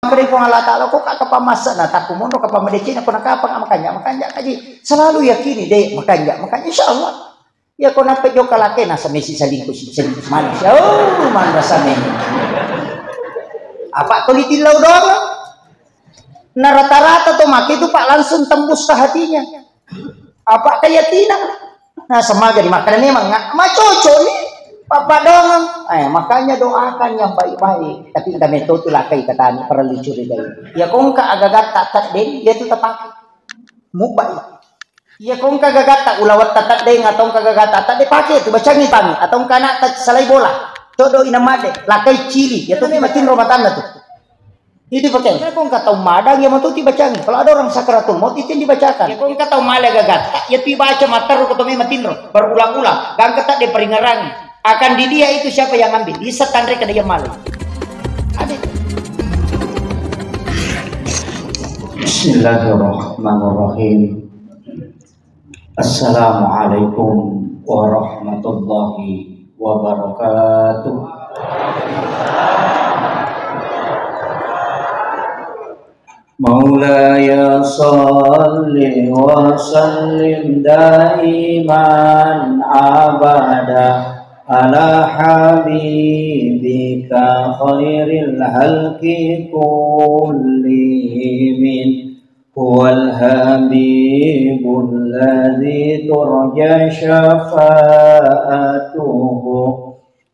Kering ko Allah Ta'ala ko kakapamasa na takumono kapamadikin ako nakapang makanya kaji selalu yakini deh makanya insyaallah ya ko napejo kalake nasa mesi salingkus manis oh man rasane apa kulitilaw doang na rata-rata tuh maki itu Pak langsung tembus ke hatinya apa keyakinan nah semaga dimakan memang cocok nih Papa dong, makanya doakan yang baik-baik. Tapi kami itu lakai katanya perlu curi dari. Ya kong ka agagat tatat deng dia tuh tepak mubay. Ya kong ka agagat tak ulawat tatat deng atau kagagat tatat dipakai itu bacangi pami atau kana tat salay bola. Todo inamade lakai cili. Ya tuh makin romatan tuh. Itu pakai. Ya kong kata madang ya matu dibacangi. Kalau ada orang sakratul maut itu dibacakan. Ya kong kata male agagat ya tu baca matar ko to matinro berulang-ulang. Gang kata de peringarangi. Akan di dia itu siapa yang ambil di setan mereka dia malu ada. Bismillahirrahmanirrahim. Assalamualaikum warahmatullahi wabarakatuh. Maulaya salli wa sallim daiman abada ala habibika khairil halki kullihim huwal habibul ladzi turja syafa'atuhu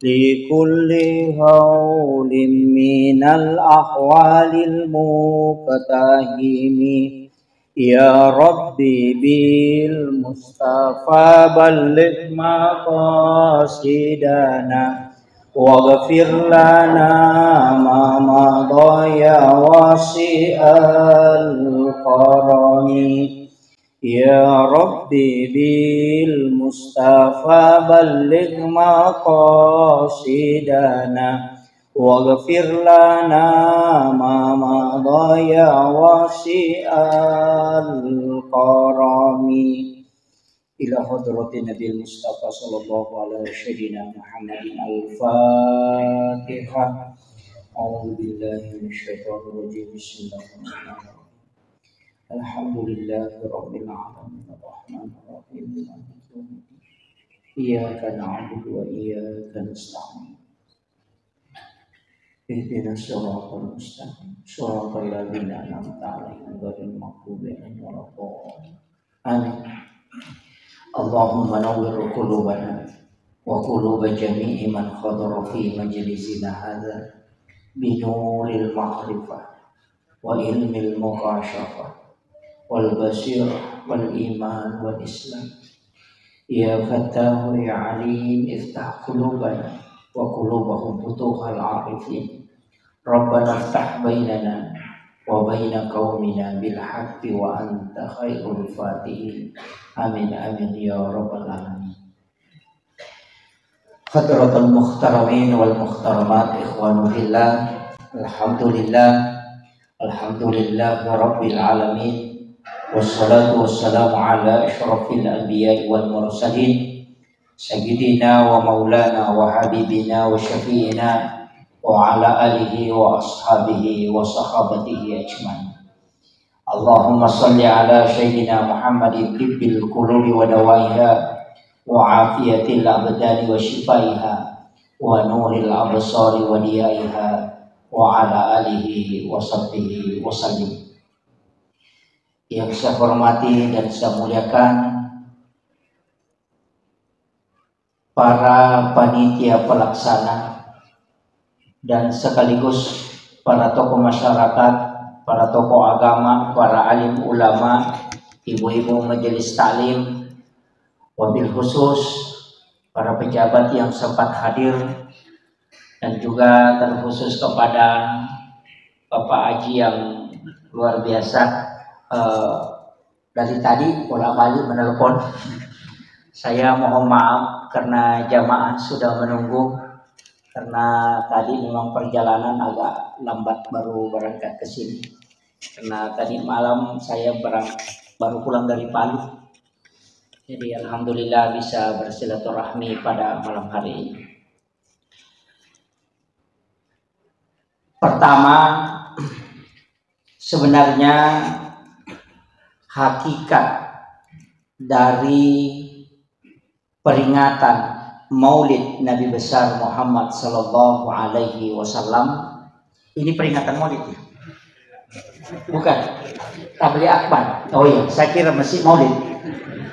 li kulli hawlin minal ahwalil muqtahimi ya Rabbi bil Mustafa balligh maqasidana waghfir lana ma madha ya wasi'al qarani ya Rabbi bil Mustafa balligh maqasidana waghfir lana ma madha ya wasi'al qarami ila hadratin Nabi Mustafa sallallahu alaihi wasallam Muhammadin al-Fatihah. A'udzu billahi minasyaitonir rajim. Bismillahirrahmanirrahim. Alhamdulillahi rabbil alamin arrahmanir rahim maliki yaumiddin. Iyyaka na'budu wa iyyaka nasta'in. Ihdinas siratal mustaqim. Shiratal ladzina an'amta 'alaihim ghairil maghdubi 'alaihim waladdallin. Amin. Allahumma nawwir qulubana wa quluba jami'i man hadara fi majlisina hadza bi nuril ma'rifah wa ilmil muqasyafah wal basirah wal iman wal islam. Ya Fattahu ya Alim iftah qulubana wa qulubahum futuhal arifin. Rabbana iftah bainana wa baina qaumina bil haqqi wa anta khairul fatihin. Amin amin ya rabbal alamin. Hadratul muhtaramin wal muhtaramat ikhwanu fillah. Alhamdulillah rabbil alamin. Wassalatu wassalamu ala asyrafil anbiya'i wal mursalin sayyidina wa maulana wa habibina wa syafi'ina wa ala alihi wa ashabihi wa sahabatihi ajmain. Allahumma salli ala sayyidina Muhammadin tibbil qulubi wa dawaiha wa afiyatil abdani wa shifaiha wa nuril absari wa diyaiha wa ala alihi wa sahbihi wa sallim. Yang saya hormati dan saya muliakan para panitia pelaksana dan sekaligus para tokoh masyarakat, para tokoh agama, para alim ulama, ibu-ibu majelis taklim, wabil khusus para pejabat yang sempat hadir, dan juga terkhusus kepada Bapak Haji yang luar biasa. Dari tadi bolak-balik menelpon. Saya mohon maaf karena jamaah sudah menunggu, karena tadi memang perjalanan agak lambat baru berangkat ke sini. Karena tadi malam saya baru pulang dari Palu. Jadi alhamdulillah bisa bersilaturahmi pada malam hari ini. Pertama, sebenarnya hakikat dari peringatan Maulid Nabi besar Muhammad Sallallahu Alaihi Wasallam ini peringatan Maulid ya? Bukan Tabligh Akbar. Oh iya, saya kira masih Maulid.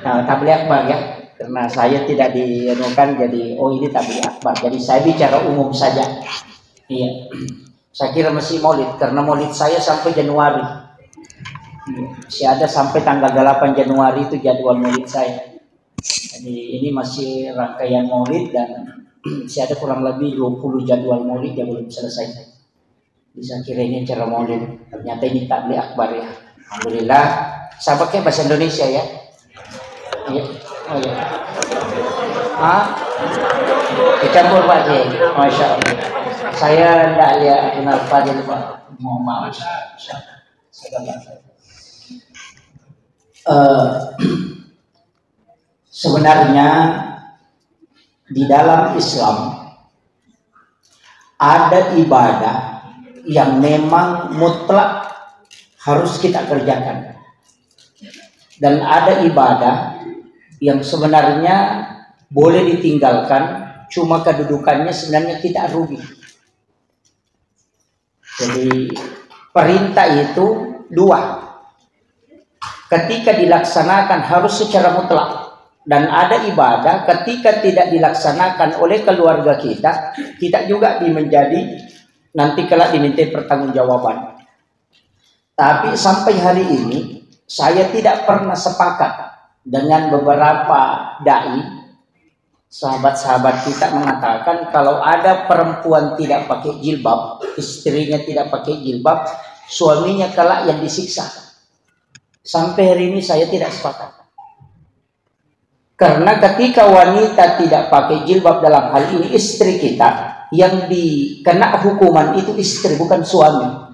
Nah, Tabligh Akbar ya, karena saya tidak dianukan jadi oh ini Tabligh Akbar. Jadi saya bicara umum saja. Iya, saya kira masih Maulid karena Maulid saya sampai Januari. Masih ada sampai tanggal 8 Januari itu jadwal Maulid saya. Jadi ini masih rangkaian Maulid dan masih ada kurang lebih 20 jadwal Maulid yang belum selesai. Bisa kira ini acara Maulid. Ternyata ini Tabligh Akbar ya. Alhamdulillah. Saya pakai bahasa Indonesia ya. Iya. Oh iya. Dicampur Pak J. Masya Allah. Saya tidak lihat kenal Fadil Pak. Mohon maaf. Sebenarnya di dalam Islam ada ibadah yang memang mutlak harus kita kerjakan, dan ada ibadah yang sebenarnya boleh ditinggalkan, cuma kedudukannya sebenarnya tidak rugi. Jadi perintah itu dua, ketika dilaksanakan harus secara mutlak, dan ada ibadah ketika tidak dilaksanakan oleh keluarga kita, kita juga menjadi nanti kelak diminta pertanggungjawaban. Tapi sampai hari ini saya tidak pernah sepakat dengan beberapa dai, sahabat-sahabat kita mengatakan kalau ada perempuan tidak pakai jilbab, istrinya tidak pakai jilbab, suaminya kelak yang disiksa. Sampai hari ini saya tidak sepakat. Karena ketika wanita tidak pakai jilbab dalam hal ini istri kita, yang dikena hukuman itu istri bukan suami.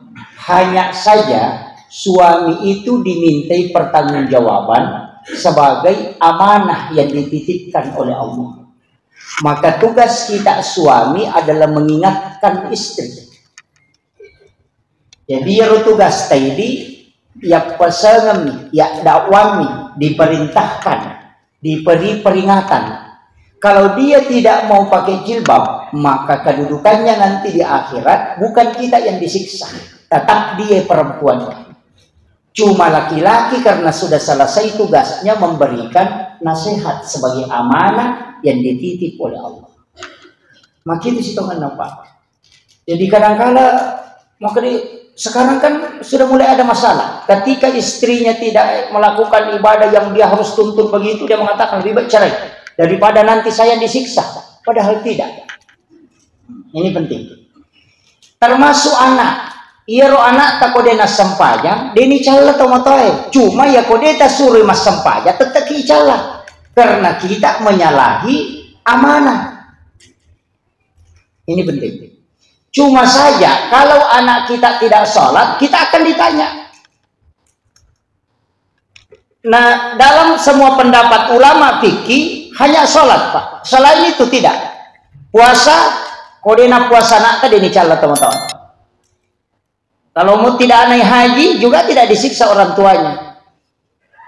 Hanya saja suami itu dimintai pertanggungjawaban sebagai amanah yang dititipkan oleh Allah. Maka tugas kita suami adalah mengingatkan istri. Jadi tugas tadi ya pasangan ya dakwami diperintahkan, diberi peringatan. Kalau dia tidak mau pakai jilbab, maka kedudukannya nanti di akhirat bukan kita yang disiksa, tetap dia perempuan. Cuma laki-laki karena sudah selesai tugasnya memberikan nasihat sebagai amanah yang dititip oleh Allah. Maka itu sitongan nampak. Jadi kadang-kala sekarang kan sudah mulai ada masalah. Ketika istrinya tidak melakukan ibadah yang dia harus tuntut begitu, dia mengatakan lebih baik cerai daripada nanti saya disiksa. Padahal tidak. Ini penting. Termasuk anak. Iya ro anak tak kode nas sampaya, deni cala tomotoe. Cuma ya kode tak suruh mas sampaya tetap cala. Karena kita menyalahi amanah. Ini penting. Cuma saja kalau anak kita tidak sholat, kita akan ditanya. Nah, dalam semua pendapat ulama fikih hanya sholat, Pak. Selain itu tidak. Puasa, kodena puasa nak tadi ini cala teman-teman. Kalau mau tidak naik haji juga tidak disiksa orang tuanya.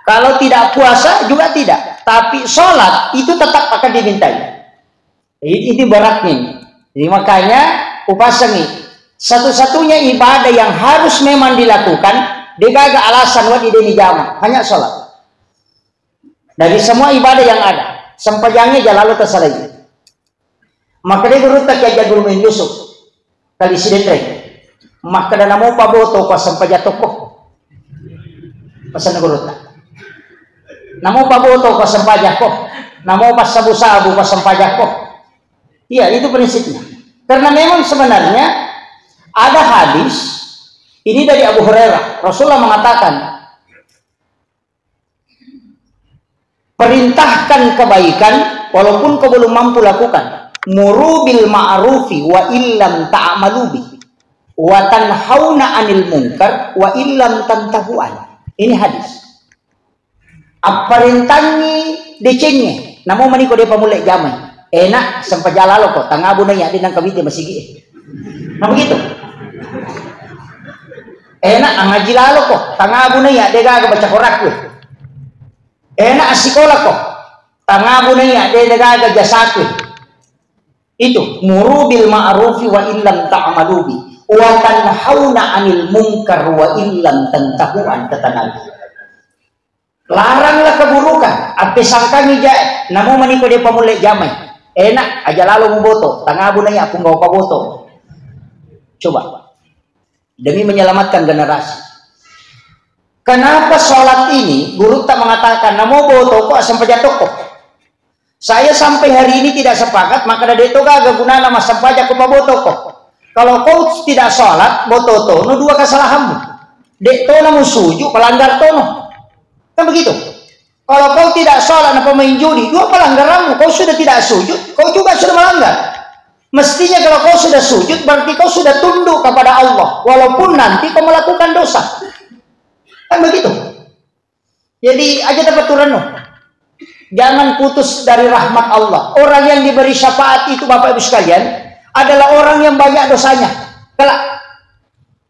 Kalau tidak puasa juga tidak. Tapi sholat itu tetap akan dimintai. Ini beratnya. Jadi makanya upasangi satu-satunya ibadah yang harus memang dilakukan digaga alasan wadi deni jama hanya sholat. Dari semua ibadah yang ada sempajangnya jalalu tersalai. Maka dia guru tak jaga guru main Yusuf kali sidendreng. Maka dana mau paboto pas sempajato ko pasan guru tak. Namo paboto pas sempajak ko. Namo pas sabu-sabu pas sempajak ko. Iya itu prinsipnya. Karena memang sebenarnya ada hadis ini dari Abu Hurairah. Rasulullah mengatakan, perintahkan kebaikan walaupun kau belum mampu lakukan. Muru bil ma'rufi wa illam ta'malu bi. Wa tanhauna 'anil munkar wa illam tantahu an. Ini hadis. Aparintangi decengnya. Namo maniko dia pamulai jamai. Enak sampai jalalo kok tangabu na ya dinang kabiti masigi. Nah begitu. Enak ngaji lalu kok, tangabu na ya dega baca korak gue. Enak sekolah kok, tangabu na ya dega jasa gue. Itu muru bil ma'rufi wa illam ta'malu bi wa tanhauna 'anil munkar wa illam tantahu an tatanabi. Laranglah keburukan, ape sangkangi jae, namo maniko de pamulai jamai. Enak aja lalu muboto, tangabu na ya aku ngau paboto. Coba demi menyelamatkan generasi. Kenapa sholat ini guru tak mengatakan namo boto kok sampai jatuh kok? Saya sampai hari ini tidak sepakat, maka dari itu gak guna nama sampaja ke boto kok. Kalau kau tidak sholat boto tono dua kesalahanmu. Dek tono sujud pelanggar tono. Kan begitu. Kalau kau tidak sholat apa main judi, dua pelanggaranmu. Kau sudah tidak sujud, kau juga sudah melanggar. Mestinya kalau kau sudah sujud berarti kau sudah tunduk kepada Allah, walaupun nanti kau melakukan dosa. Kan begitu. Jadi aja dapat turun. Jangan putus dari rahmat Allah. Orang yang diberi syafaat itu Bapak Ibu sekalian adalah orang yang banyak dosanya. Kelak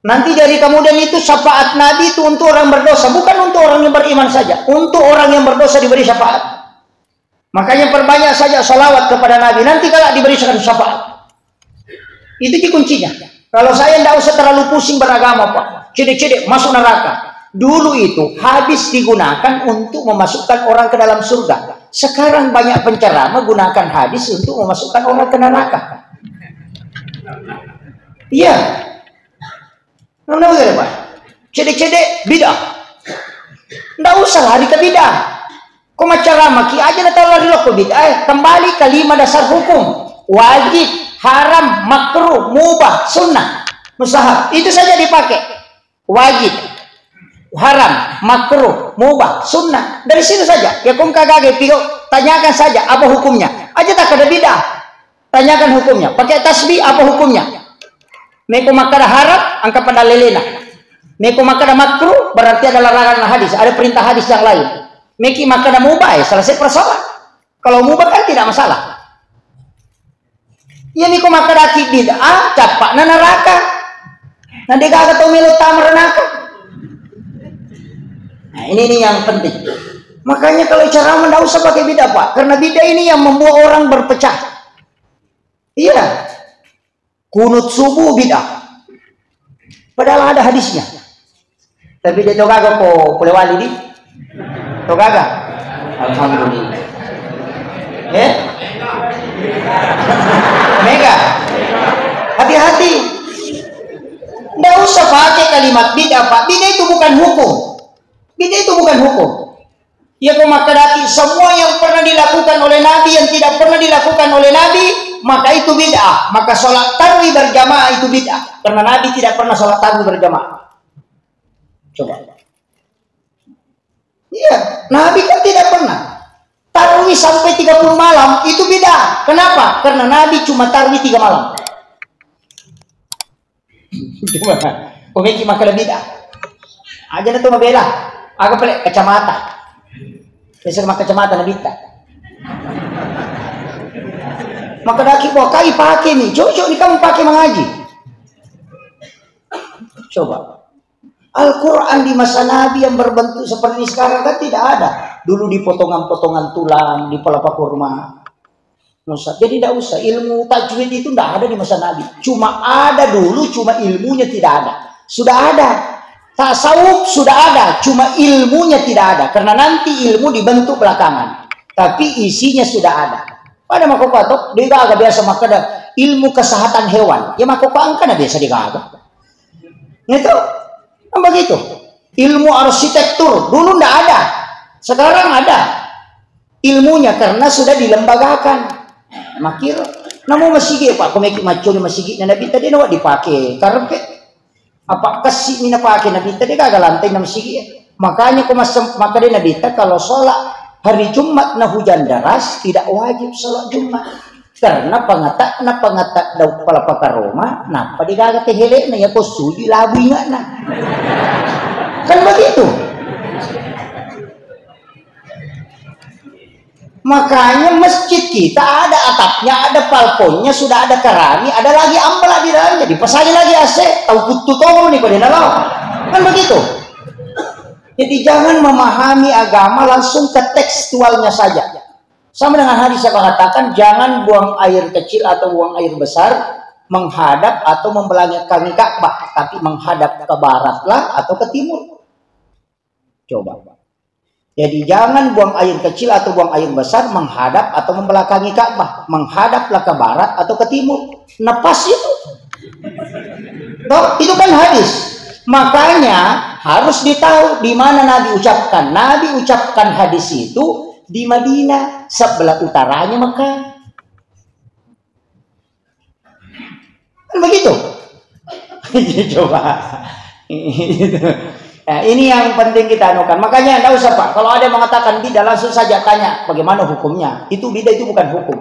nanti dari kemudian itu syafaat Nabi itu untuk orang berdosa, bukan untuk orang yang beriman saja. Untuk orang yang berdosa diberi syafaat. Makanya perbanyak saja salawat kepada Nabi. Nanti kelak diberikan syafaat. Itu kuncinya. Kalau saya tidak usah terlalu pusing beragama Pak. Cedek-cedek masuk neraka. Dulu itu hadis digunakan untuk memasukkan orang ke dalam surga. Sekarang banyak penceramah gunakan hadis untuk memasukkan orang ke neraka. Iya. Kenapa Pak? Cedek-cedek bidah. Tidak usah lari ke bidah. Kau ceramah ki aja nak lari ke bidah. Kembali ke 5 dasar hukum. Wajib, haram, makruh, mubah, sunnah, mustahab. Itu saja dipakai. Wajib, haram, makruh, mubah, sunnah. Dari situ saja. Ya kau kagak tanyakan saja apa hukumnya. Aja tak ada bidah. Tanyakan hukumnya. Pakai tasbih apa hukumnya? Meko makada haram, angka pada lelena. Meko makada makruh berarti ada larangan hadis, ada perintah hadis yang lain. Meki makada mubah, selesai persoalan. Kalau mubah kan tidak masalah. Ya meko makada bid'ah, capak na neraka. Nanti kagak tahu melu tamar neraka. Nah, ini yang penting. Makanya kalau ceramah tidak usah pakai bidah Pak, karena bidah ini yang membuat orang berpecah. Iya. Kunut subuh bidah. Padahal ada hadisnya. Tapi dia togaga kok boleh wali di? Togaga. Alhamdulillah. Mega. Hati-hati. Nggak usah pakai kalimat bidah Pak. Bidah itu bukan hukum. Bidah itu bukan hukum. Ya kemakadaki semua yang pernah dilakukan oleh Nabi yang tidak pernah dilakukan oleh Nabi, maka itu bid'ah. Maka sholat tarawih berjamaah itu bid'ah. Karena Nabi tidak pernah sholat tarawih berjamaah. Coba. Iya, Nabi kan tidak pernah. Tarawih sampai 30 malam itu bid'ah. Kenapa? Karena Nabi cuma tarawih 3 malam. Cuma, komiki makalah bid'ah. Aja na itu mabela. Aga pala kacamata. Besar maka kacamata na bid'ah. Maka daki po, kai pakai nih. Cocok nih kamu pakai mengaji. Coba. Al-Quran di masa Nabi yang berbentuk seperti ini sekarang kan tidak ada. Dulu di potongan-potongan tulang, di pelapa kurma. Jadi tidak usah. Ilmu tajwid itu tidak ada di masa Nabi. Cuma ada dulu, cuma ilmunya tidak ada. Sudah ada. Tasawuf sudah ada, cuma ilmunya tidak ada. Karena nanti ilmu dibentuk belakangan. Tapi isinya sudah ada. Pada makopatok, dia agak biasa makada ilmu kesehatan hewan. Ya makopang kan biasa digagak. Itu, kan begitu. Ilmu arsitektur dulu ndak ada, sekarang ada ilmunya karena sudah dilembagakan. Makir, namun masih Pak, komeki macam masih Nabi tadi nawak dipakai karpet. Apa kasih mina pakai Nabi tadi kagak lantai na masih. Makanya maka dia Nabi kalau sholat hari Jumat na hujan deras tidak wajib sholat Jumat karena pengatak daun kepala pakar Roma napa digaga tehele na ya kau suji labu ingat na kan begitu. Makanya masjid kita ada atapnya, ada balkonnya, sudah ada kerami, ada lagi ampela di dalamnya, dipasangin lagi AC, tahu kutu tolong nih pada nalau. itu. Jadi jangan memahami agama langsung ke tekstualnya saja. Sama dengan hadis yang mengatakan jangan buang air kecil atau buang air besar menghadap atau membelakangi Ka'bah, tapi menghadap ke baratlah atau ke timur. Coba. Jadi jangan buang air kecil atau buang air besar menghadap atau membelakangi Ka'bah, menghadaplah ke barat atau ke timur. Nepas itu. Itu kan hadis. Makanya harus ditahu di mana Nabi ucapkan. Nabi ucapkan hadis itu di Madinah, sebelah utaranya Mekah. Kan begitu? Coba. Nah, ini yang penting kita anukan. Makanya tidak usah Pak. Kalau ada yang mengatakan bidah, langsung saja tanya bagaimana hukumnya. Itu bidah, itu bukan hukum.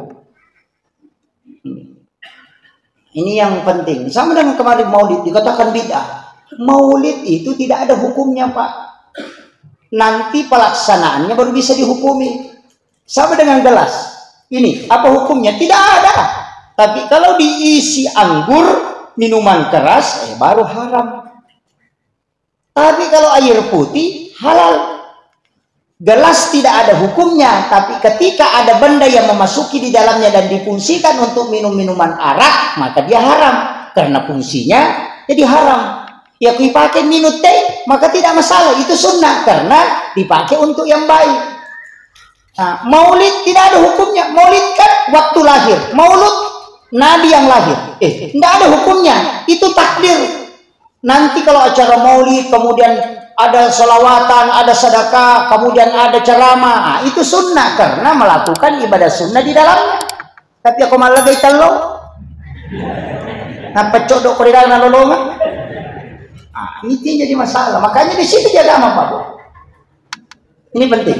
Ini yang penting. Sama dengan kemarin maulid dikatakan bidah. Maulid itu tidak ada hukumnya Pak. Nanti pelaksanaannya baru bisa dihukumi. Sama dengan gelas. Ini apa hukumnya? Tidak ada. Tapi kalau diisi anggur, minuman keras, baru haram. Tapi kalau air putih, halal. Gelas tidak ada hukumnya, tapi ketika ada benda yang memasuki di dalamnya dan difungsikan untuk minum minuman arak, maka dia haram. Karena fungsinya jadi haram. Ya dipakai minum teh, maka tidak masalah. Itu sunnah, karena dipakai untuk yang baik. Nah, maulid tidak ada hukumnya. Maulid kan waktu lahir. Maulud Nabi yang lahir. Tidak ada hukumnya. Itu takdir. Nanti kalau acara maulid, kemudian ada sholawatan, ada sedekah, kemudian ada ceramah. Nah, itu sunnah, karena melakukan ibadah sunnah di dalamnya. Tapi aku malah gay talo. Nah, pecodok di dalam lolongan. Nah, ini jadi masalah. Makanya di situ jaga agama Pak. Ini penting.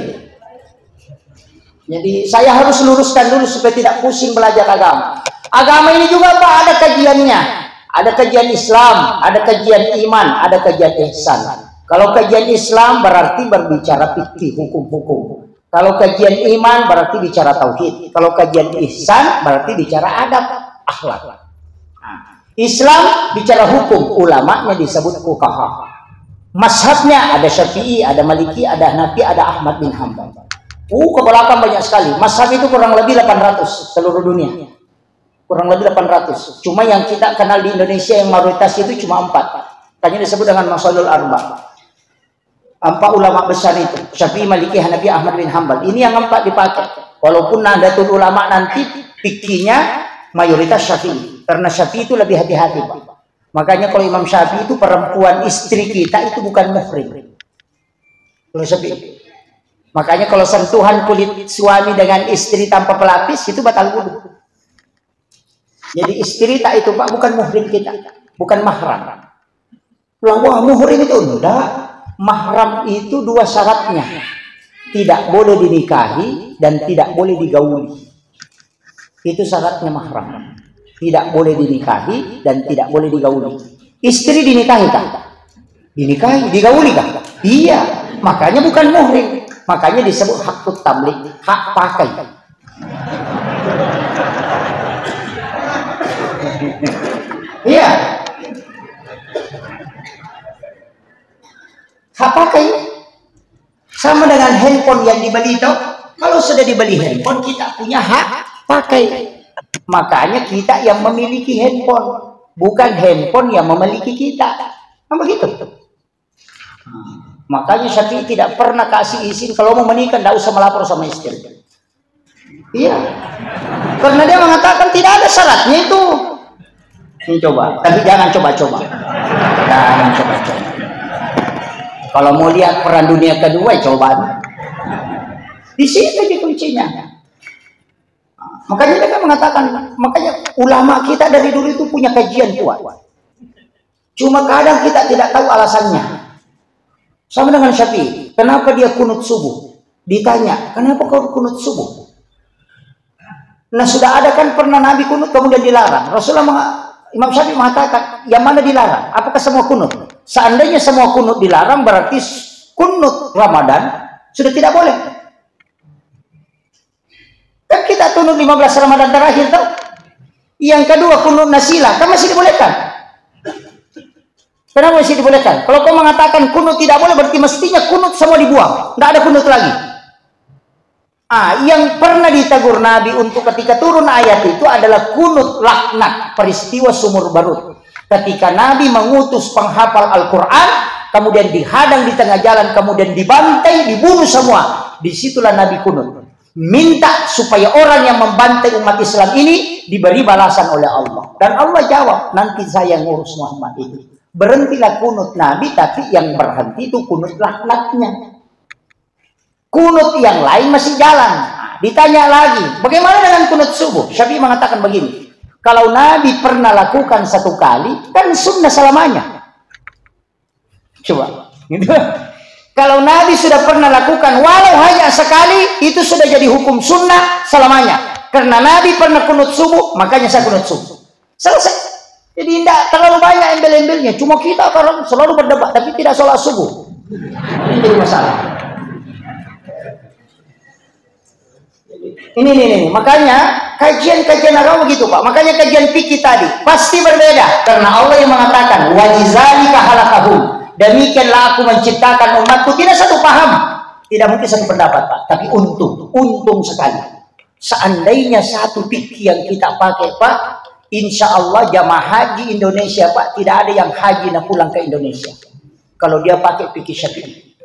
Jadi saya harus luruskan dulu supaya tidak pusing belajar agama. Agama ini juga Pak ada kajiannya. Ada kajian Islam, ada kajian iman, ada kajian ihsan. Kalau kajian Islam berarti berbicara fikih, hukum-hukum. Kalau kajian iman berarti bicara tauhid. Kalau kajian ihsan berarti bicara adab, akhlak. Islam bicara hukum, ulamanya disebut fuqaha. Mazhabnya ada Syafi'i, ada Maliki, ada Hanafi, ada Ahmad bin Hanbal. Ke belakang banyak sekali. Mazhab itu kurang lebih 800 seluruh dunia. Kurang lebih 800. Cuma yang kita kenal di Indonesia yang mayoritas itu cuma 4. Tanya disebut dengan Masalul Arba. 4 ulama besar itu. Syafi'i, Maliki, Hanafi, Ahmad bin Hanbal. Ini yang 4 dipakai. Walaupun Nahdlatul Ulama nanti fikihnya mayoritas Syafi'i. Karena Syafi'i itu lebih hati-hati Pak. Makanya kalau Imam Syafi'i itu perempuan istri kita itu bukan muhrim. Kalau Syafi'i. Makanya kalau sentuhan kulit suami dengan istri tanpa pelapis itu batal wudu. Jadi istri tak itu Pak bukan muhrim kita, bukan mahram. Wah muhrim itu enggak. Mahram itu 2 syaratnya. Tidak boleh dinikahi dan tidak boleh digauli. Itu syaratnya mahram. Tidak boleh dinikahi dan tidak boleh digauli. Istri dinikahi kah? Dinikahi, digauli kah? Iya. Makanya bukan muhrim. Makanya disebut hakut tamlik, hak pakai. Iya. Hak pakai. Sama dengan handphone yang dibeli itu. Kalau sudah dibeli handphone, kita punya hak pakai. Makanya kita yang memiliki handphone, bukan handphone yang memiliki kita. Nah, begitu. Makanya Syafi'i tidak pernah kasih izin kalau mau menikah, tidak usah melapor sama istri. Iya. Karena dia mengatakan tidak ada syaratnya itu. Ini coba, tapi jangan coba-coba. Jangan coba-coba. Kalau mau lihat perang dunia kedua, coba. Di situ aja kuncinya. Makanya mereka mengatakan, makanya ulama kita dari dulu itu punya kajian kuat. Cuma kadang kita tidak tahu alasannya. Sama dengan Syafi'i, kenapa dia kunut subuh? Ditanya, kenapa kau kunut subuh? Nah sudah ada kan pernah Nabi kunut kemudian dilarang. Imam Syafi'i mengatakan, yang mana dilarang? Apakah semua kunut? Seandainya semua kunut dilarang, berarti kunut Ramadan sudah tidak boleh. Kan kita kunut 15 Ramadan terakhir tahu. Yang kedua kunut nasilah, kan masih dibolehkan. Kenapa masih dibolehkan? Kalau kau mengatakan kunut tidak boleh, berarti mestinya kunut semua dibuang. Nggak ada kunut lagi. Yang pernah ditegur Nabi untuk ketika turun ayat itu adalah kunut laknat, peristiwa sumur Barut. Ketika Nabi mengutus penghafal Al-Quran, kemudian dihadang di tengah jalan, kemudian dibantai, dibunuh semua. Disitulah Nabi kunut. Minta supaya orang yang membantai umat Islam ini diberi balasan oleh Allah. Dan Allah jawab, nanti saya ngurus Muhammad itu. Berhentilah kunut Nabi, tapi yang berhenti itu kunut laknatnya. Kunut yang lain masih jalan. Ditanya lagi, bagaimana dengan kunut subuh? Syafi'i mengatakan begini, kalau Nabi pernah lakukan satu kali, kan sunnah selamanya. Coba, gitu. Kalau Nabi sudah pernah lakukan walau hanya sekali, itu sudah jadi hukum sunnah selamanya. Karena Nabi pernah kunut subuh, makanya saya kunut subuh. Selesai. Jadi tidak terlalu banyak embel-embelnya. Cuma kita orang selalu berdebat, tapi tidak sholat subuh. Ini jadi masalah. Ini. Makanya kajian agama begitu Pak. Makanya kajian fikih tadi pasti berbeda. Karena Allah yang mengatakan, wajizalika halakahum. Demikianlah aku menciptakan umatku. Tidak satu paham, tidak mungkin satu pendapat Pak, tapi untung sekali. Seandainya satu fikih yang kita pakai Pak, insya Allah jamaah haji Indonesia Pak, tidak ada yang haji dan pulang ke Indonesia kalau dia pakai fikih Syafi'i.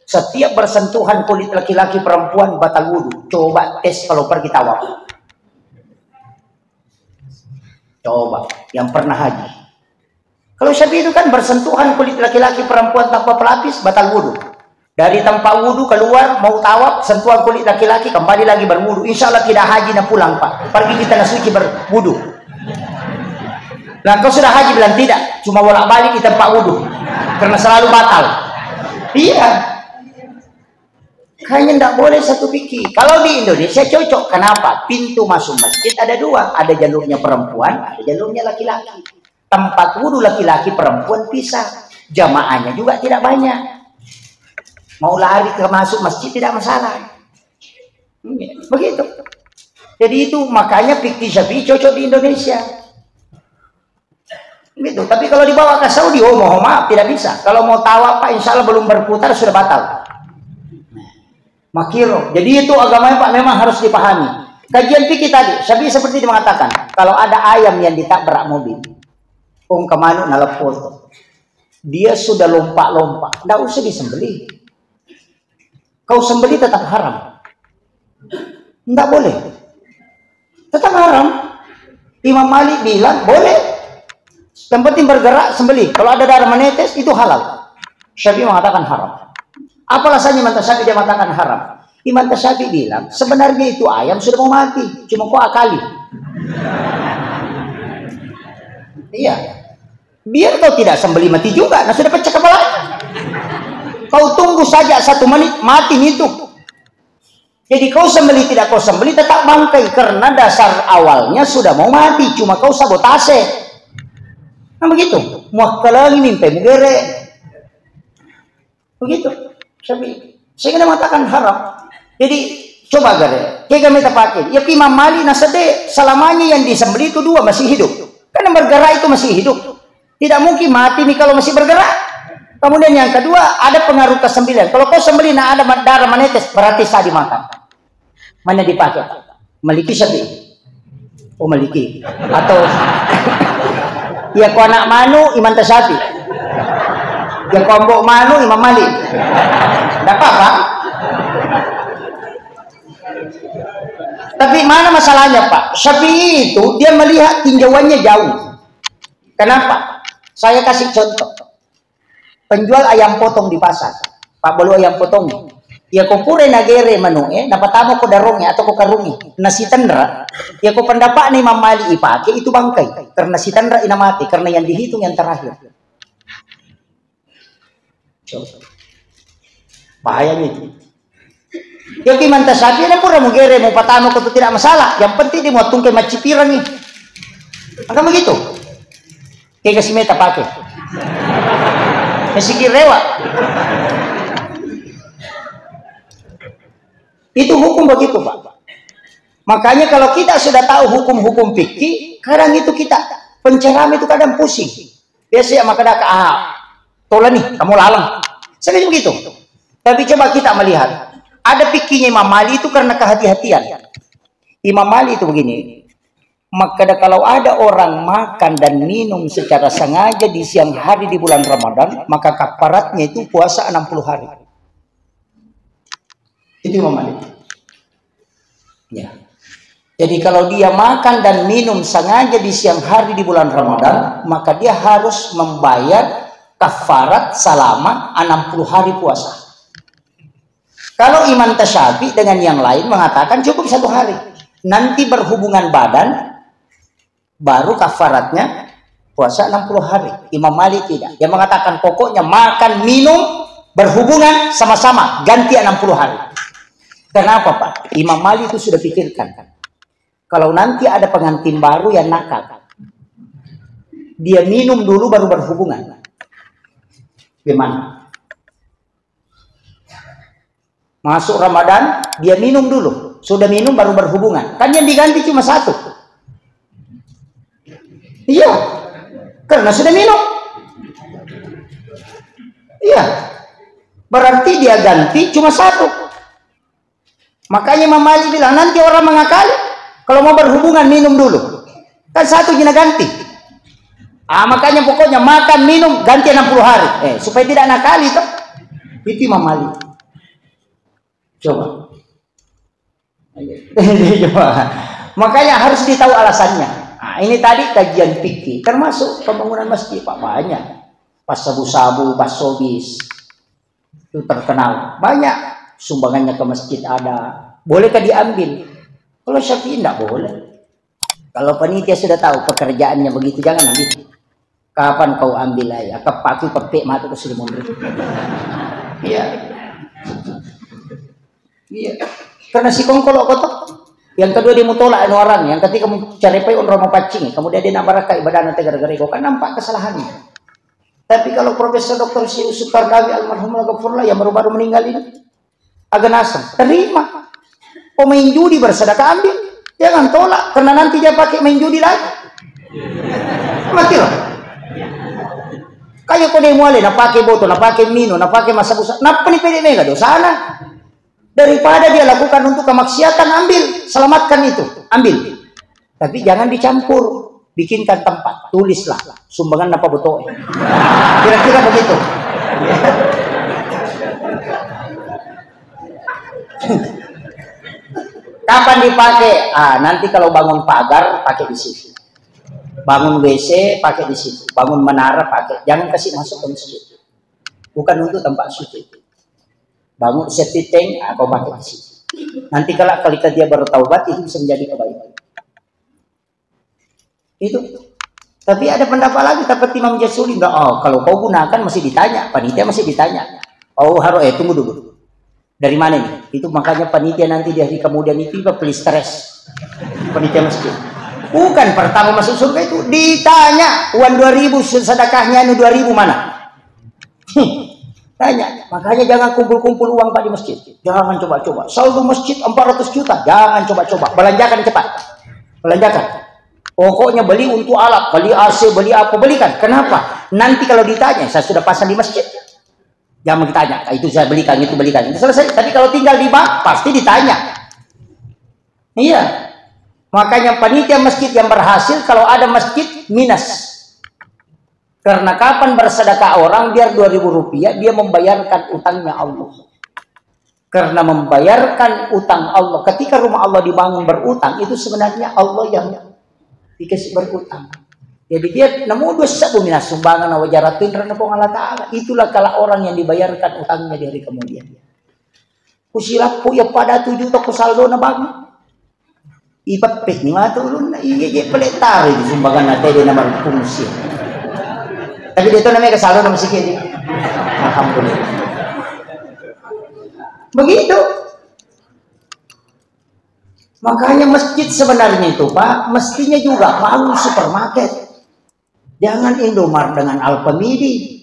Setiap bersentuhan kulit laki-laki perempuan batal wudu. Coba tes kalau pergi tawaf. Coba yang pernah haji. Kalau Syafi'i itu kan bersentuhan kulit laki-laki perempuan tanpa pelapis batal wudu. Dari tempat wudu keluar mau tawaf, sentuhan kulit laki-laki kembali lagi berwudu. Insya Allah tidak haji dan pulang Pak. Pergi di tanah suci berwudu. Nah kau sudah haji bilang tidak, cuma bolak-balik di tempat wudu karena selalu batal. Iya. Kayaknya tidak boleh satu fikih. Kalau di Indonesia cocok. Kenapa? Pintu masuk masjid ada dua. Ada jalurnya perempuan, ada jalurnya laki-laki. Tempat wudhu laki-laki perempuan pisah. Jamaahnya juga tidak banyak. Mau lari ke masuk masjid tidak masalah. Begitu. Jadi itu makanya fikih Syafi'i cocok di Indonesia. Gitu. Tapi kalau dibawa ke Saudi, oh mohon maaf tidak bisa. Kalau mau tawaf Pak, insya Allah belum berputar sudah batal. Makiro. Jadi itu agamanya Pak memang harus dipahami. Kajian fikih tadi, Syafi'i seperti dia mengatakan, kalau ada ayam yang ditabrak mobil, kemana nalap foto, dia sudah lompat-lompat, tidak usah disembelih. Kau sembelih tetap haram. Tidak boleh. Tetap haram. Imam Malik bilang boleh. Yang penting bergerak sembelih. Kalau ada darah menetes itu halal. Syafi'i mengatakan haram. Apa alasannya Imam Tasyafi dia mengatakan haram? Imam Tasyafi bilang sebenarnya itu ayam sudah mau mati, cuma kau akali. Iya. Biar kau tidak sembelih mati juga, nah sudah pecah kepala. Kau tunggu saja 1 menit mati itu. Jadi kau sembelih tidak kau sembelih tetap bangkai karena dasar awalnya sudah mau mati, cuma kau sabotase. Nah begitu. Muakkalangi mimpi mugere. Begitu. Sehingga dia mengatakan haram. Jadi coba gare, kayak kami pakai. Ya Imam Malik nasade selamanya yang disembelih itu 2 masih hidup. Karena bergerak itu masih hidup. Tidak mungkin mati nih kalau masih bergerak. Kemudian yang kedua ada pengaruh ke-9. Kalau kau sembelih nah ada darah menetes berarti sah dimakan. Mana dipakai? Maliki Syafi'i. Oh Maliki. Atau ya kau anak manu Imam Tasyafi. Ya kelompok manu Imam Malik. Tidak apa-apa. Tapi mana masalahnya Pak? Syafi'i itu dia melihat tinjauannya jauh. Kenapa? Saya kasih contoh. Penjual ayam potong di pasar. Pak bolu ayam potong. Ya kau pure nagere manu napatamo ko darong atau ko karungi. Nasi tandra. Ya kau pendapat nih Imam Malik ipake itu bangkai. Karena si tandra inamati. Karena yang dihitung yang terakhir. Bahayanya itu. Ya Imam Tasyafi ini pura mugere mau patano ko itu tidak masalah. Yang penting dia mau tungke macipiran nih. Akan begitu. Kayak kasih meta pakai. Masih kirewa. Itu hukum begitu Pak. Makanya kalau kita sudah tahu hukum-hukum fikih, kadang itu kita penceramah itu kadang pusing. Biasa maka dah tola nih, kamu lalang. Saya begitu. Tapi coba kita melihat, ada pikirnya Imam Mali itu karena kehati-hatian. Imam Mali itu begini, maka kalau ada orang makan dan minum secara sengaja di siang hari di bulan Ramadan, maka kafaratnya itu puasa 60 hari. Itu Imam Mali. Ya. Jadi kalau dia makan dan minum sengaja di siang hari di bulan Ramadan, maka dia harus membayar kafarat selama 60 hari puasa. Kalau Imam Tasyafi dengan yang lain mengatakan cukup 1 hari. Nanti berhubungan badan, baru kafaratnya puasa 60 hari. Imam Malik tidak. Dia mengatakan pokoknya makan, minum, berhubungan sama-sama. Ganti 60 hari. Kenapa Pak? Imam Malik itu sudah pikirkan. Kalau nanti ada pengantin baru yang nakal, dia minum dulu baru berhubungan. Gimana? Masuk Ramadan, dia minum dulu. Sudah minum baru berhubungan. Kan yang diganti cuma 1. Iya. Karena sudah minum. Iya. Berarti dia ganti cuma 1. Makanya Imam Malik bilang, nanti orang mengakali. Kalau mau berhubungan, minum dulu. Kan 1 jina ganti. Makanya pokoknya makan, minum, ganti 60 hari. Supaya tidak nakali. Itu Imam Malik. Coba. Makanya harus ditahu alasannya. Ini tadi kajian fikih, termasuk pembangunan masjid Pak, banyak. Pas sabu-sabu, pas sobis, itu terkenal. Banyak sumbangannya ke masjid ada. Bolehkah diambil? Kalau Syafi'i tidak boleh. Kalau panitia sudah tahu pekerjaannya begitu, jangan ambil. Kapan kau ambil aja? Kepaku pepek mata ke Sri Mundo. Iya. Iya, karena si kongkolok kotok. Yang kedua dia mutolak orang, yang ketiga kamu cari pay on romo pacing, kemudian dia nambah kai badan nanti gara-gara itu kan nampak kesalahannya. Tapi kalau Profesor Dr. Syekh Sukardawi almarhum ghafurlah yang baru-baru meninggal ini agak nasam, terima. Pemain judi bersedekah ambil, jangan tolak karena nanti dia pakai main judi lagi. Mati loh. Kayak kau dia mulai, nak pakai botol, nak pakai minum, nak pakai masa busa, napa nih pede mega dosa sana. Daripada dia lakukan untuk kemaksiatan, ambil, selamatkan itu, ambil. Tapi jangan dicampur, bikinkan tempat, tulislah sumbangan apa betul. Kira-kira begitu. Kapan dipakai? Nanti kalau bangun pagar pakai di situ. Bangun WC pakai di situ. Bangun menara pakai. Jangan kasih masuk ke masjid. Bukan untuk tempat suci. Bangun septic tank atau pakai di situ. Nanti kalau dia bertaubat itu bisa menjadi kebaikan. Itu. Tapi ada pendapat lagi seperti Imam Jasuli, kalau kau gunakan masih ditanya, panitia masih ditanya. Oh harus tunggu dulu. Dari mana nih? Itu makanya panitia nanti di hari kemudian itu beli stres. Panitia masjid. Bukan pertama masuk surga itu ditanya uang 2000 sedekahnya 2000 mana? Tanya, makanya jangan kumpul-kumpul uang Pak di masjid. Jangan coba-coba. Saldo masjid 400 juta, jangan coba-coba. Belanjakan cepat. Belanjakan. Pokoknya beli untuk alat, beli AC, beli apa, belikan. Kenapa? Nanti kalau ditanya, saya sudah pasang di masjid. Jangan ditanya, itu saya belikan, itu belikan. Itu selesai. Tapi kalau tinggal di bank, pasti ditanya. Iya. Makanya panitia masjid yang berhasil, kalau ada masjid, minus. Karena kapan bersedekah orang biar 2.000 rupiah dia membayarkan utangnya Allah. Karena membayarkan utang Allah. Ketika rumah Allah dibangun berutang itu sebenarnya Allah yang dikasih berutang. Jadi dia namu dua sabu minas sumbangan awajaratin karena Allah Taala. Itulah kalau orang yang dibayarkan utangnya di hari kemudian. Kusilapu ya pada 7 toko saldo na bang. Ibat pek ni mata ulun na iya peletar di sumbangan natin dia na berfungsi. Tapi dito namanya kesaldo na masih kini. Alhamdulillah. Begitu. Makanya masjid sebenarnya itu Pak, mestinya juga bangun supermarket. Jangan Indomart dengan Alfamidi.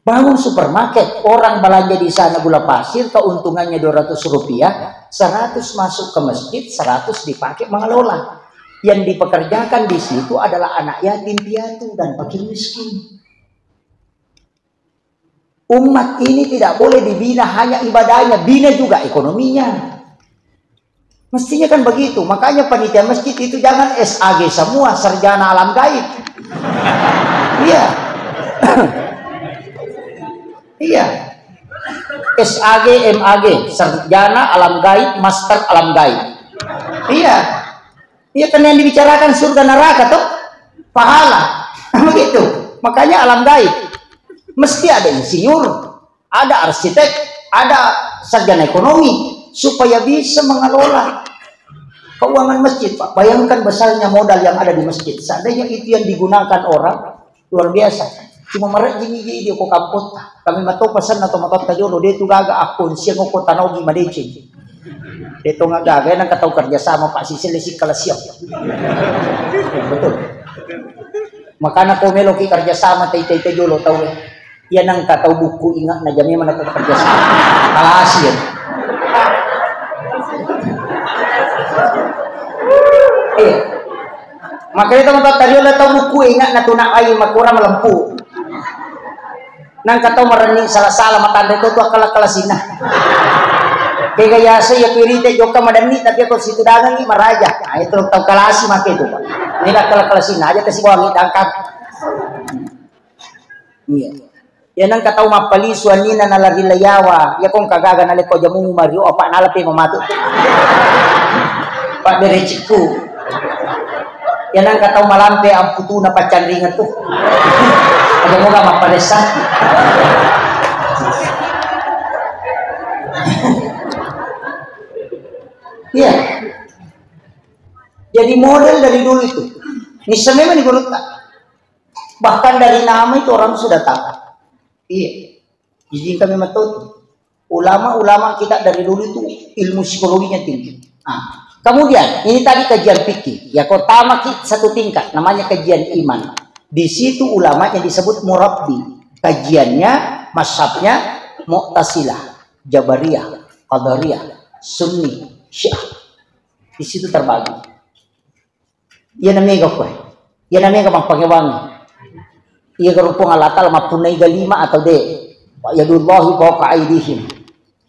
Bangun supermarket, orang belanja di sana gula pasir, keuntungannya 200 rupiah, 100 masuk ke masjid, 100 dipakai mengelola. Yang dipekerjakan di situ adalah anak yatim piatu dan fakir miskin. Umat ini tidak boleh dibina hanya ibadahnya, bina juga ekonominya. Mestinya kan begitu. Makanya panitia masjid itu jangan SAG semua, sarjana alam gaib. Iya. Iya. SAG, MAG, sarjana alam gaib, master alam gaib. Iya. Iya, kan yang dibicarakan surga neraka tuh pahala. Begitu. Makanya alam gaib. Mesti ada insinyur, ada arsitek, ada sarjana ekonomi supaya bisa mengelola keuangan masjid, Pak. Bayangkan besarnya modal yang ada di masjid. Seandainya itu yang digunakan orang, luar biasa. Cuma merek gini dia kok kamput. Kami mato pesan atau matot tajono dia tu gaga akun siang ko tanaw gi madecing. Dia tu gaga nang katau kerja sama Pak Sisil si kala siap. Betul. Makana ko melo ki kerja sama tay tajono tahu. Yan ang katau buku ingat na jami man ako kerja sama. Kalasir. Makanya teman-teman tadi udah tahu buku ingat na tunak ayu makura melempu. Nang katau marani salah-salah matanda itu tuh akal-akal sina. Kaya gaya saya pirite joka madani tapi ako situ dagang ni maraja. Nah itu tahu kalasi make itu Pak. Ini akal-akal sina aja kasi wangi dangkap. Iya. Ya nang katau mapali suanina nalari layawa. Ya kong kagaga nalik ko jamu mario apa nalapi mamatu. Pak berecikku. Yan ang kataw malampe ang puto na patsyanringan to. Ano mo nga maparesan? Iya. Jadi model dari dulu itu. Misalnya memang digurut tak. Bahkan dari nama itu orang sudah tahu. Iya. Jadi kami matut. Ulama-ulama kita dari dulu itu ilmu psikologinya tinggi. Ah. Kemudian ini tadi kajian fikih. Ya pertama satu tingkat namanya kajian iman. Di situ ulamanya disebut murabbi. Kajiannya, mazhabnya Mu'tazilah, Jabariyah, Qadariyah, Sunni, Syiah. Di situ terbagi. Ya namanya kau. Ya namanya kau pagyawangi. Iya kerupung Allah Ta'ala mapunay galima atau de. Yadullahi fawqa aydihim.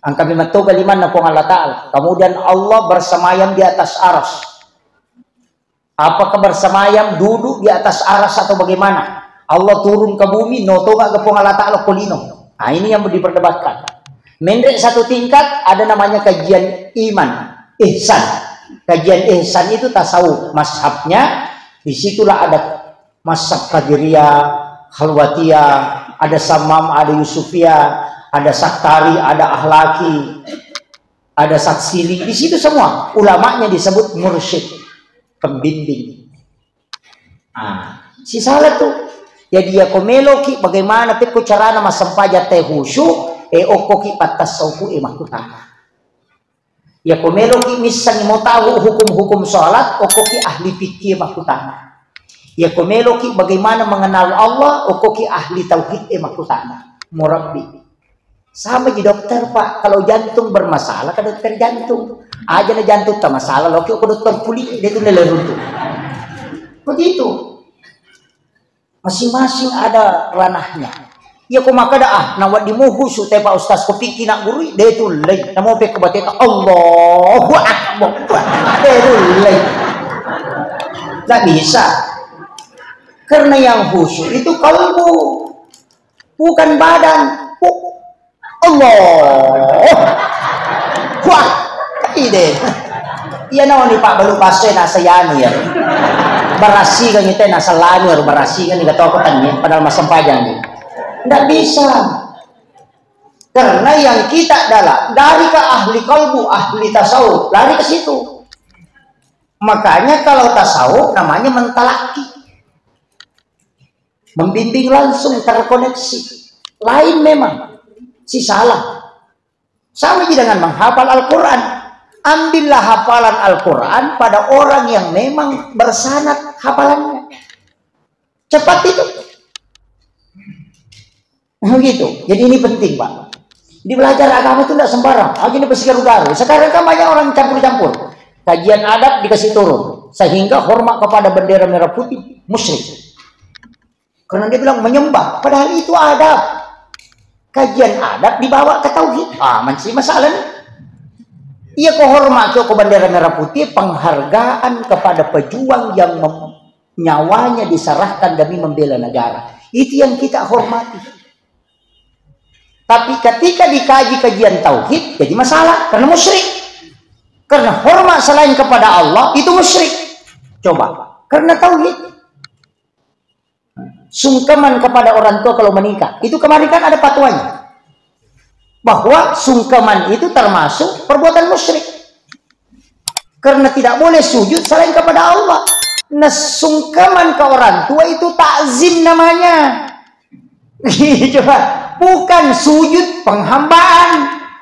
Ang kami matuga liman na pong Allah Ta'ala. Kemudian Allah bersemayam di atas aras. Apakah bersemayam duduk di atas aras atau bagaimana? Allah turun ke bumi, no toga ke pong Allah Ta'ala kulino. Nah ini yang diperdebatkan. Mendek satu tingkat ada namanya kajian iman, ihsan. Kajian ihsan itu tasawuf. Mazhabnya, disitulah ada mazhab Qadiriyah, Khalwatiyah, ada Samam, ada Yusufiyah, ada Saktari, ada Ahlaki, ada Satsili. Di situ semua ulamanya disebut mursyid, pembimbing. Ah, si salah tuh. Jadi ya komeloki bagaimana tipu cara nama sempaja teh khusyuk okoki patas sauku makutana. Ya komeloki misalnya mau tahu hukum-hukum sholat okoki ahli fikih makutana. Ya komeloki bagaimana mengenal Allah okoki ahli tauhid makutana. Murabbi. Sama di dokter Pak, kalau jantung bermasalah ke dokter jantung. Aja na jantung tak masalah, lo ke dokter kulit dia tu leleruntu. Begitu. Masing-masing ada ranahnya. Ya kau maka dah nawat dimuhu su Pak Ustaz ko piki nak guru dia tu lay. Namo pe kabate Allahu Akbar. Dia tu lay. Tak bisa. Karena yang khusyuk itu kalbu, bukan badan. Allah, wah, ide. Iya naon ni Pak balu pasé nasa yano ya. Barasi kan itu nasa lanur barasi kan nggak tahu katanya. Padahal masam pajang ni. Tidak bisa. Karena yang kita adalah dari ke ahli kalbu, ahli tasawuf, lari ke situ. Makanya kalau tasawuf namanya mentalaki, membimbing langsung terkoneksi. Lain memang. Si salah. Sama dengan menghafal Al-Quran. Ambillah hafalan Al-Quran pada orang yang memang bersanad hafalannya. Cepat itu. Begitu. Jadi ini penting Pak. Di belajar agama itu tidak sembarang. Ini bersikap baru. Sekarang kan banyak orang campur-campur. Kajian adab dikasih turun. sehingga hormat kepada bendera merah putih musyrik. Karena dia bilang menyembah, padahal itu adab. Kajian adab dibawa ke tauhid. Masih masalah nih. Ia kehormat ke bendera merah putih, penghargaan kepada pejuang yang nyawanya diserahkan demi membela negara. Itu yang kita hormati. Tapi ketika dikaji kajian tauhid jadi masalah karena musyrik. Karena hormat selain kepada Allah itu musyrik. Coba, karena tauhid. Sungkeman kepada orang tua kalau menikah. Itu kemarin kan ada fatwanya. Bahwa sungkeman itu termasuk perbuatan musyrik. Karena tidak boleh sujud selain kepada Allah. Nah, sungkeman ke orang tua itu takzim namanya. Coba, bukan sujud penghambaan,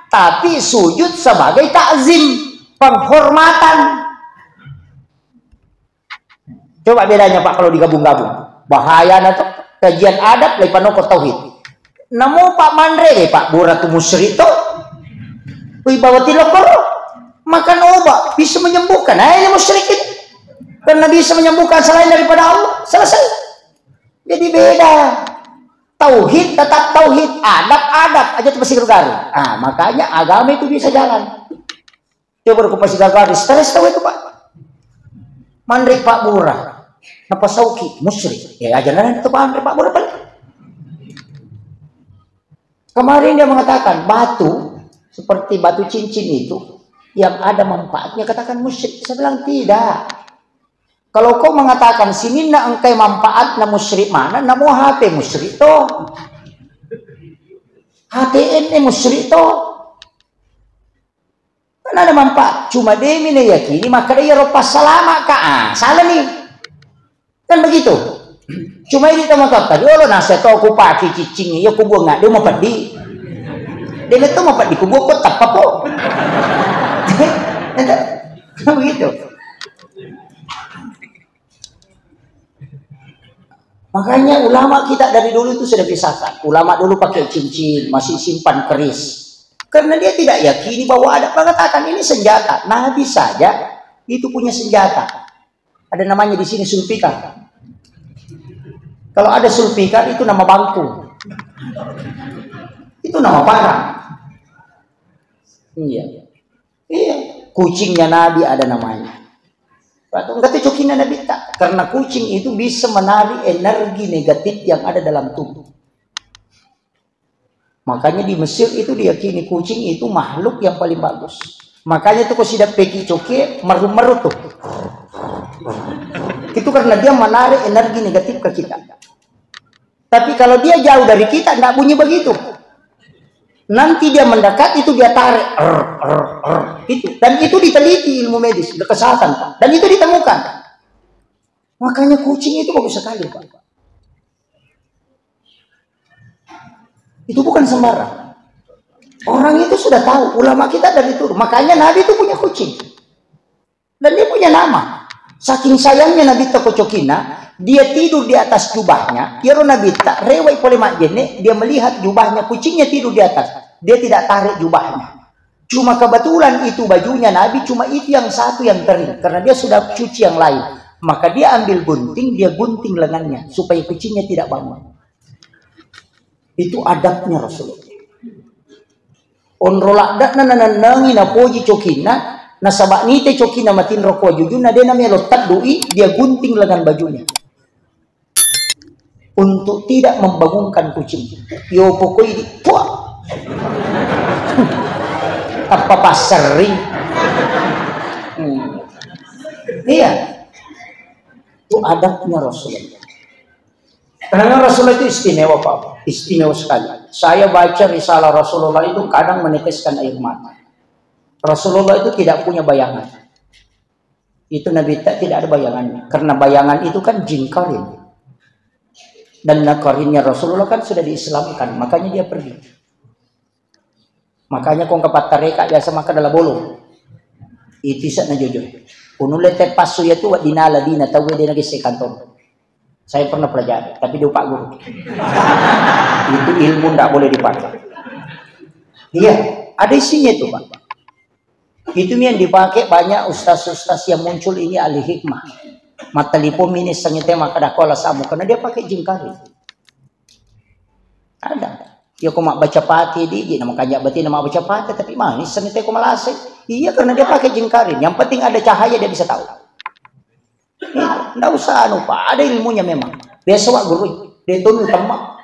tapi sujud sebagai takzim, penghormatan. Coba bedanya Pak kalau digabung-gabung. Bahaya atau kajian adab dari panoko tauhid. Namo Pak Mandre Pak Buratu musyrito. Wibawa tilokor makan obat bisa menyembuhkan. Nah ini musyrikin. Karena bisa menyembuhkan selain daripada Allah. Selesai. Jadi beda. Tauhid tetap tauhid, adab aja tuh masih garu. Makanya agama itu bisa jalan. Coba aku pasti garu. Stres tahu itu Pak. Mandre Pak Burah. Apa sauki musyrik ya ajaran itu Pak Burah. Kemarin dia mengatakan batu seperti batu cincin itu yang ada manfaatnya katakan musyrik. Saya bilang tidak. Kalau kau mengatakan sini nak engkai manfaat na musyrik mana namo HP musyrik to. HTN musyrik to. Kan ada manfaat cuma demi ne yakini maka dia ropas salama ka. Salah nih. Kan begitu. Cuma ini teman kata dia lo nasi to aku pakai cicing ya aku buang dia mau pergi. Dia itu mau pergi aku buang kok tak apa. Begitu. Makanya ulama kita dari dulu itu sudah pisahkan. Ulama dulu pakai cincin, masih simpan keris. Karena dia tidak yakini bahwa ada mengatakan ini senjata. Nabi saja itu punya senjata. Ada namanya di sini sulfikar. Kalau ada sulfikar itu nama bangku. Itu nama parang. Iya. Kucingnya Nabi ada namanya. Atau enggak cocokin Nabi tak. Karena kucing itu bisa menarik energi negatif yang ada dalam tubuh. Makanya di Mesir itu diyakini kucing itu makhluk yang paling bagus. Makanya tuh kau sidak peki coke meru-meru tuh. Itu karena dia menarik energi negatif ke kita. Tapi kalau dia jauh dari kita, tidak bunyi begitu. Nanti dia mendekat, itu dia tarik. Itu. Dan itu diteliti ilmu medis, kesehatan. Dan itu ditemukan. Makanya kucing itu bagus sekali, Pak. Itu bukan sembarang. Orang itu sudah tahu, ulama kita dari itu. Makanya Nabi itu punya kucing. Dan dia punya nama. Saking sayangnya Nabi Tokocokina, dia tidur di atas jubahnya. Yaro Nabi tak rewai pole makjene, dia melihat jubahnya, kucingnya tidur di atas. Dia tidak tarik jubahnya. Cuma kebetulan itu bajunya Nabi, cuma itu yang satu yang kering. Karena dia sudah cuci yang lain. Maka dia ambil gunting, dia gunting lengannya. Supaya kucingnya tidak bangun. Itu adabnya Rasulullah. Onrolak dak nanananangi na poji cokina. Nasabak ni te cokina matin rokok jujuna. Dia namanya lotat dui, dia gunting lengan bajunya. Untuk tidak membangunkan kucing. Yo pokoknya di puak. Apa pasering? Iya. Itu adabnya Rasulullah. Karena Rasulullah itu istimewa Pak. Istimewa sekali. Saya baca risalah Rasulullah itu kadang meneteskan air mata. Rasulullah itu tidak punya bayangan. Itu Nabi tidak ada bayangannya. Karena bayangan itu kan jin karin. Dan karinnya Rasulullah kan sudah diislamkan. Makanya dia pergi. Makanya kong kapat tareka biasa maka dalam bolong. Itisak na jujur. Unulete pasu ya tu wa dinala dina tawe dia lagi sekantor. Saya pernah pelajari, tapi dia Pak Guru. Itu ilmu tidak boleh dipakai. Iya, ada isinya itu Pak. Itu yang dipakai banyak ustaz-ustaz yang muncul ini ahli hikmah. Matalipo minis sangite makadakola samu karena dia pakai jingkari. Ada. Ya kau mak baca pati di nama kajak berarti nama baca pati tapi manis sangite kau malasik. Iya karena dia pakai jingkarin. Yang penting ada cahaya dia bisa tahu. Nggak usah Pak, ada ilmunya memang. Biasa wak guru, dia itu utama.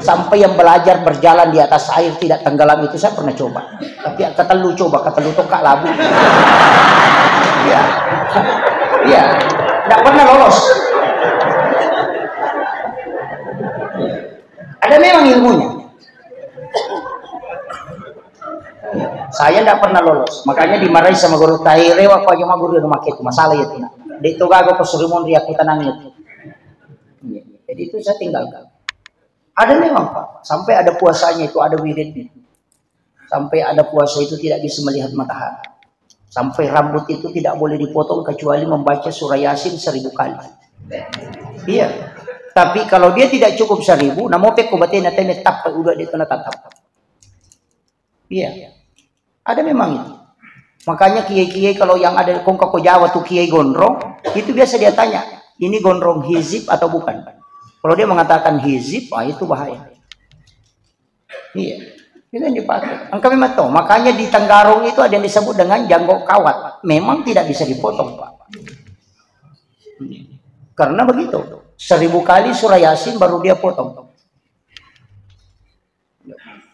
Sampai yang belajar berjalan di atas air tidak tenggelam itu saya pernah coba. Tapi kata lu tokak labu. Iya, iya, nggak pernah lolos. Ada memang ilmunya. Saya tidak pernah lolos, makanya dimarahi sama guru Tahire waktu aja guru di rumah itu masalah itu. Di itu gago kesurimon riaku tenang itu. Jadi itu saya tinggalkan. Ada memang Pak, sampai ada puasanya itu ada wiridnya. Sampai ada puasa itu tidak bisa melihat matahari. Sampai rambut itu tidak boleh dipotong kecuali membaca surah Yasin 1000 kali. Iya. Tapi kalau dia tidak cukup 1000, namo pe ko batin na teme tap udah dia kena tatap. Iya. Ada memang itu. Makanya kiai-kiai kalau yang ada kongko Jawa tuh kiai gondrong, itu biasa dia tanya, ini gondrong hizib atau bukan? Kalau dia mengatakan hizib, itu bahaya. Iya. Itu yang dipakai. Angka memang tahu. Makanya di Tenggarong itu ada yang disebut dengan jangkok kawat. Memang tidak bisa dipotong, Pak. Karena begitu. 1000 kali surah Yasin baru dia potong.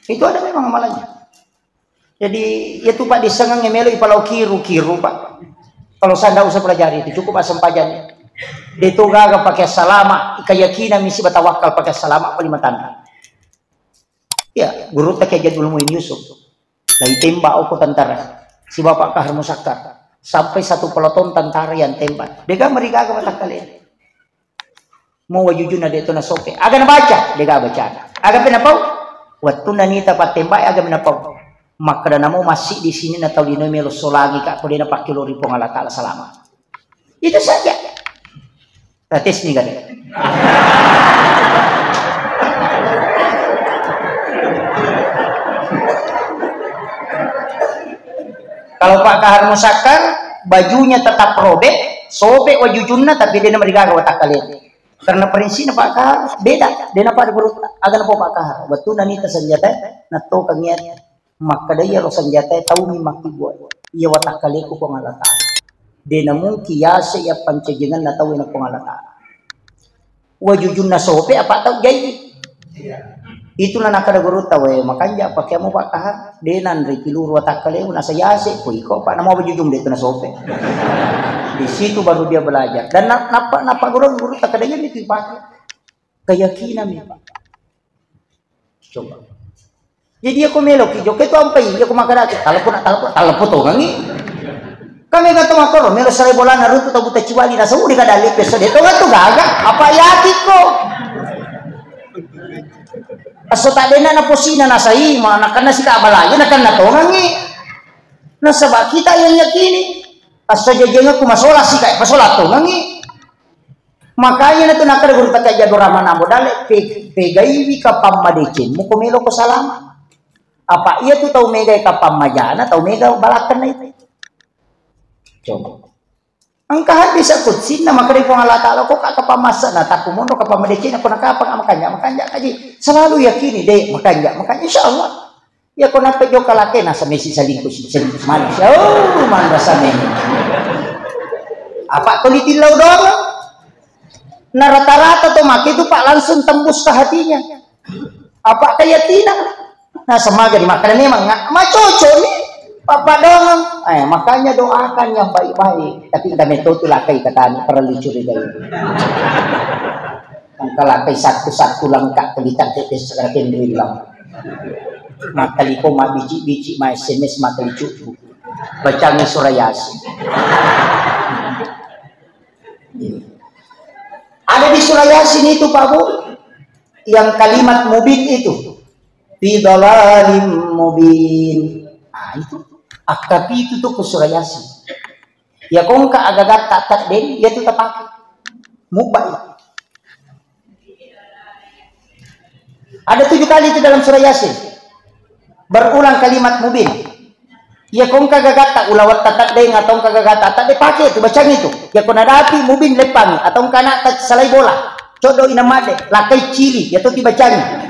Itu ada memang amalannya. Jadi itu Pak disengang ngemelo ipalau kiru Pak. Kalau saya tidak usah pelajari itu cukup asam pajannya. Ditugaga pakai salama, keyakinan misi batawakal pakai salama 5 tanda. Ya, guru tak kayak dulu Muin Yusuf. Lagi tembak aku tentara. Si bapak kahar musakar. Sampai 1 peloton tentara yang tembak. Dia mereka agak batak kalian. Mau wajujuna dia itu nasope. Agak baca, dia baca. Agak penapau. Waktu nanita pat tembak agak penapau. Maka namo masih di sini atau di nomelo solagi kak kau dia pakai lori Allah Taala selama. Itu saja. Tes nih kan. Kalau Pak Kahar Musakar bajunya tetap robek, sobek wajujunna tapi dia mereka watak kalian. Karena prinsipnya Pak Kahar beda. Dia napa diurut agan apa Pak Kahar. Betul nanti senjata nato kangiat. Maka dia lo senjata tahu mi maki buat ia watak kaliku pengalata dia namun kiasa ya pancajengan na tahu na pengalata wajujun na sope apa tahu jadi itu na nakada guru tahu makanya pakai mau Pak Kahar dia nanri pilur watak kaliku na sayase ko iko Pak nama wajujun dia na sope di situ baru dia belajar dan napa guru tak kadanya itu pakai keyakinan mi Pak coba. Jadi aku melok hijau itu ampai aku makan aku talapun tuh ngangi kami kata makoro melo sare bola naruto tabu taciwali nasa udi kada lepe so deto ngatu gaga apa yaki ko aso tadena na posina nasa ima nakana si kabalaya nakana to ngangi nasa ba kita yang yakini aso jejenga ku masola si kay pasola to ngangi makanya na to nakada guru ta kay jado ramana modale pegaiwi ka pamadecin mo kumelo ko salama. Apa ia tuh tahu mega kapam majana tahu mega balakan na itu coba angkahan bisa kutsin nama kari Allah Taala kok kapam masa na takumono kapam madecin ako nakapang makanya kaji selalu yakini deh makanya insyaallah ya ko napejo kalake nasa mesi salingkus manis manda sa men apa kulitilaw doang na rata-rata to maki itu Pak langsung tembus ke hatinya apa kayatina nah semaga dimakan memang cocok nih papa dong makanya doakan yang baik-baik tapi kita metode lakai kata perlu curi dari kalau satu lengkap kelihatan tetes segera kendri bilang maka liko ma biji ma SMS maka licu bacanya surah Yasin ada di surah Yasin itu Pak Bu yang kalimat mubin itu fi dhalalim mubin. Itu akapi itu tuh ke surah Yasin. Ya kong ka agagat tatat den ya itu tapak. Mubah. Ada 7 kali itu dalam surah Yasin. Berulang kalimat mubin. Ya kong kagagata ulawat tatat deng atau kagagata tak dipakai itu bacang itu. Ya kong ada api mubin lepangi atau kana tak salai bola. Codo inamade lakai cili ya tuh dibacangi.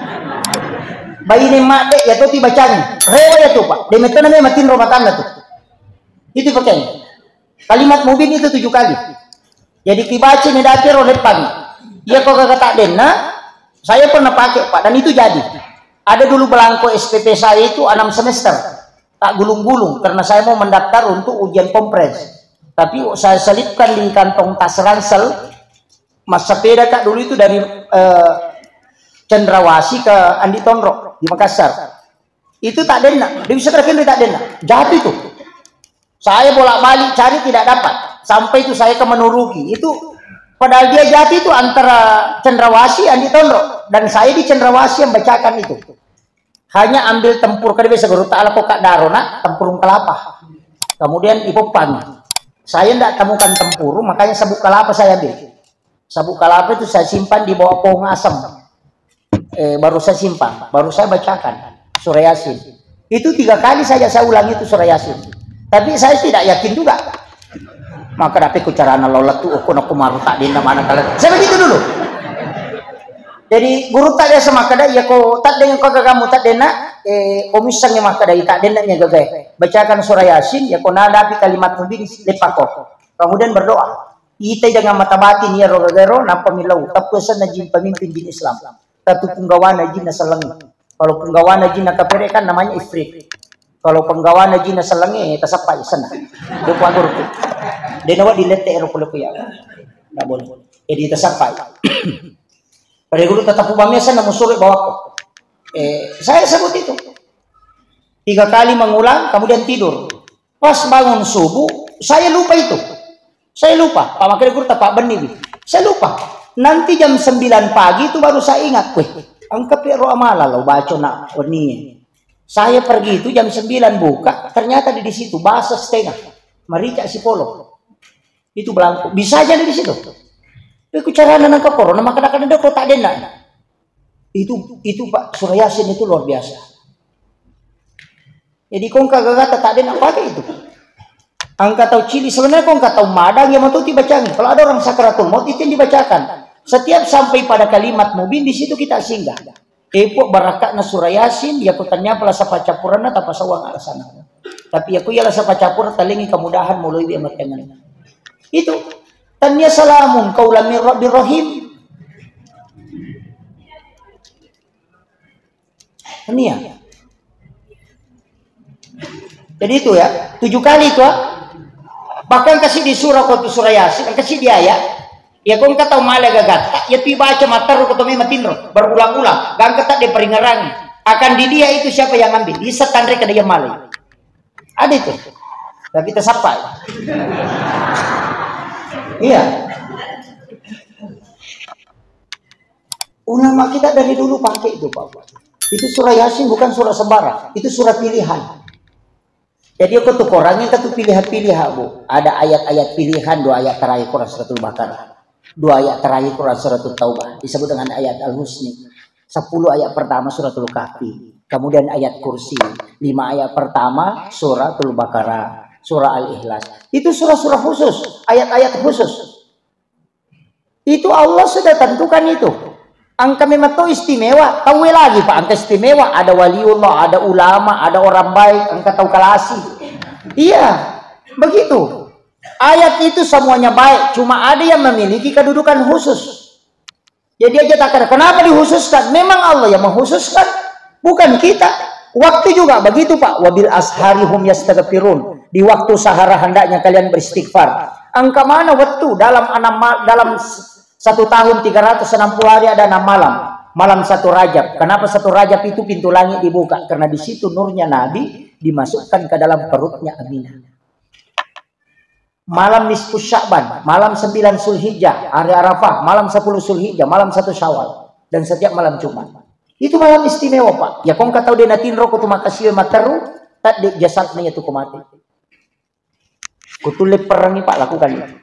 Bayi ni made ya tuh dibacangi. Rewa ya tuh Pak. Demeto namanya matin romatan tuh. Itu pakai. Kalimat mubin itu 7 kali. Jadi dibaca ni dapir lepangi. Ya kong kagagata den saya pernah pakai Pak dan itu jadi. Ada dulu belangko SPP saya itu 6 semester. Tak gulung-gulung karena saya mau mendaftar untuk ujian kompres. Tapi saya selipkan di kantong tas ransel. Mas sepeda Kak dulu itu dari Cendrawasih ke Andi Tondrok di Makassar. Itu tak dena. Dia bisa terakhir tak dena. Jatuh itu. Saya bolak-balik cari tidak dapat. Sampai itu saya ke Menuruki. Itu padahal dia jatuh itu antara Cendrawasih Andi Tondrok dan saya di Cendrawasih yang bacakan itu. Hanya ambil tempur kada bisa guru ta'ala kok Kak Darona tempurung kelapa. Kemudian ipopan. Saya tidak temukan tempuru, makanya sabuk kelapa saya ambil. Sabuk kelapa itu saya simpan di bawah pohon asam. Baru saya simpan, baru saya bacakan surah Yasin. Itu 3 kali saja saya ulangi itu surah Yasin. Tapi saya tidak yakin juga. Maka dapat kucarana lolat tuh aku maru tak dinda mana kalian. Saya begitu dulu. Jadi guru tak ada sama kada ya ko tak dengan kau kamu tak dena komisangnya maka dari tak denanya gagai bacakan surah Yasin ya ko nada api kalimat mubin lepako kemudian berdoa ite dengan mata batin ya rogero napa milau tapusan najin pemimpin din Islam tatu penggawana jin salangi kalau penggawana jin kapere kan namanya ifrit kalau penggawana jin salangi tasapai sana lupa guru denawa dilete ero kulo ya enggak boleh jadi tasapai. Pada guru tetap ubahnya saya namun sulit bawa kok. Saya sebut itu 3 kali mengulang kemudian tidur. Pas bangun subuh saya lupa itu. Saya lupa. Pak Makil Guru Pak Benih. Saya lupa. Nanti jam 9 pagi itu baru saya ingat. Weh, angkat roh amala lo baca nak warninya. Saya pergi itu jam 9 buka. Ternyata di situ bahasa setengah. Marica si polo. Itu belangko. Bisa aja di situ. Tapi cara nang ke corona maka kadang-kadang kok tak dena. Itu Pak surah Yasin itu luar biasa. Jadi kong kagak tak dena pakai itu. Angka tahu cili sebenarnya kong tahu madang yang mau dibacakan. Kalau ada orang sakaratul maut itu yang dibacakan. Setiap sampai pada kalimat mubin di situ kita singgah. Epo barakakna surah Yasin ya kutanya pala sa pacapurana tapa sawang alasana. Tapi aku ialah sa pacapur talingi kemudahan mulai dia matengan. Itu tanya salamun qaulan min rabbir rahim. Ini ya. Jadi itu ya, 7 kali itu. Bahkan kasih di surah Yasin, kasih di ayat. Ya kau kata malah gagat, ya tu baca matar kau matinro berulang-ulang, gang kata dia peringarangi. Akan di dia itu siapa yang ambil? Di setan mereka dia malai. Ada itu. Tapi tersampai. Iya. Ulama kita dari dulu pakai itu Pak. Itu surah Yasin bukan surah sembarang, itu surah pilihan. Jadi aku tuh orangnya itu pilihan-pilihan Bu. Ada ayat-ayat pilihan 2 ayat terakhir Quran suratul Baqarah, 2 ayat terakhir Quran suratul Taubah disebut dengan ayat Al-Husni. 10 ayat pertama suratul Kahfi, kemudian ayat Kursi. 5 ayat pertama suratul Baqarah, surah Al-Ikhlas. Itu surah-surah khusus, ayat-ayat khusus. Itu Allah sudah tentukan itu. Angka memang itu istimewa. Tahu lagi Pak, angka istimewa. Ada waliullah, ada ulama, ada orang baik. Angka tahu kalasi. Iya, begitu. Ayat itu semuanya baik. Cuma ada yang memiliki kedudukan khusus. Jadi aja tak ada. Kenapa dikhususkan? Memang Allah yang mengkhususkan, bukan kita. Waktu juga begitu Pak. Wabil asharihum yastaghfirun. Di waktu sahara hendaknya kalian beristighfar. Angka mana waktu dalam 1 tahun 360 hari ada 6 malam. Malam 1 Rajab. Kenapa 1 Rajab itu pintu langit dibuka? Karena di situ nurnya Nabi dimasukkan ke dalam perutnya Aminah. Malam nisfu Sya'ban, malam 9 Zulhijjah, hari Arafah, malam 10 Zulhijjah, malam 1 Syawal, dan setiap malam Jumat. Itu malam istimewa Pak. Ya kong kata dia natin roko tu makasiwe mataru, tak di jasadnya itu kumati. Kutulip perangi Pak lakukan itu.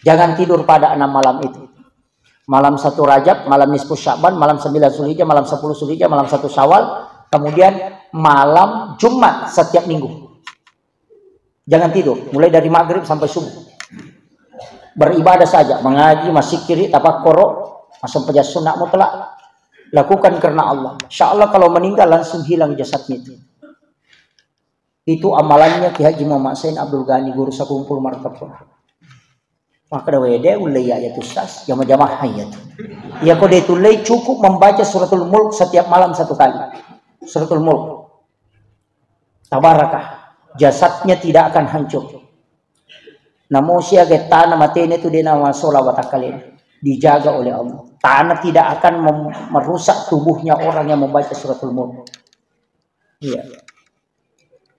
Jangan tidur pada 6 malam itu. Malam 1 Rajab, malam nisfu Sya'ban, malam 9 Zulhijjah, malam 10 Zulhijjah, malam 1 Syawal, kemudian malam Jumat setiap minggu. Jangan tidur, mulai dari maghrib sampai subuh. Beribadah saja, mengaji, masikiri, tafakkur, masuk saja sunnah mutlak. Lakukan karena Allah. Insya Allah kalau meninggal langsung hilang jasadnya itu. Itu amalannya Ki Haji Muhammad Sain Abdul Ghani, guru sakumpul martabah. Maka dah wede ulai ayat ustaz, jamaah hayat. Ya kau detulai cukup membaca suratul Mulk setiap malam 1 kali. Suratul Mulk. Tabarakah. Jasadnya tidak akan hancur. Namun sia ke tanah matene itu dia nama solawat kalian dijaga oleh Allah. Tanah tidak akan merusak tubuhnya orang yang membaca suratul Mulk. Iya.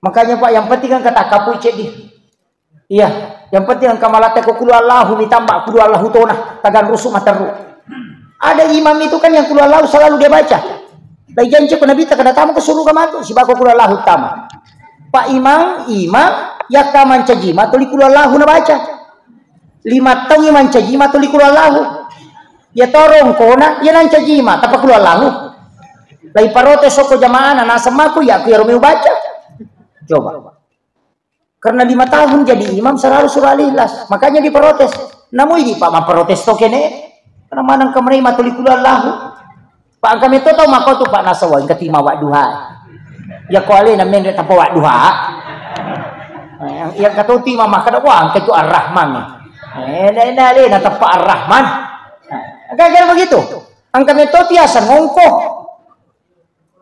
Makanya Pak, yang penting kan kata kapu cedi. Iya, yang penting kan kamalate ko kulu Allahu ditambah kulu Allahu tona tagan rusuk mataru. Ada imam itu kan yang kulu Allahu selalu dia baca. Lai janji ko nabi takada tamu ke surga mantu si bako kulu Allahu tama. Pak imam ya kaman cajima tuli kulu Allahu na baca. 5 tahun iman cajima tuli kulu Allahu. Ya torong kona ya nan cajima tapa kulu Allahu. Lai parote soko jamaah na samaku ya aku ya romeu baca. Coba. Karena 5 tahun jadi imam selalu surah Al-Ikhlas. Makanya diprotes. Namun ini Pak memprotes to kene. Karena manang kamari matuli kulu Allahu. Pak kami to tahu mako tu Pak nasawa ketima wa duha. Ya ko ale na men ta wa duha. Yang katuti mama kada wa ketu Ar-Rahman. Ale na ta Ar-Rahman. Gagal begitu. Ang kami to tiasa ngongko.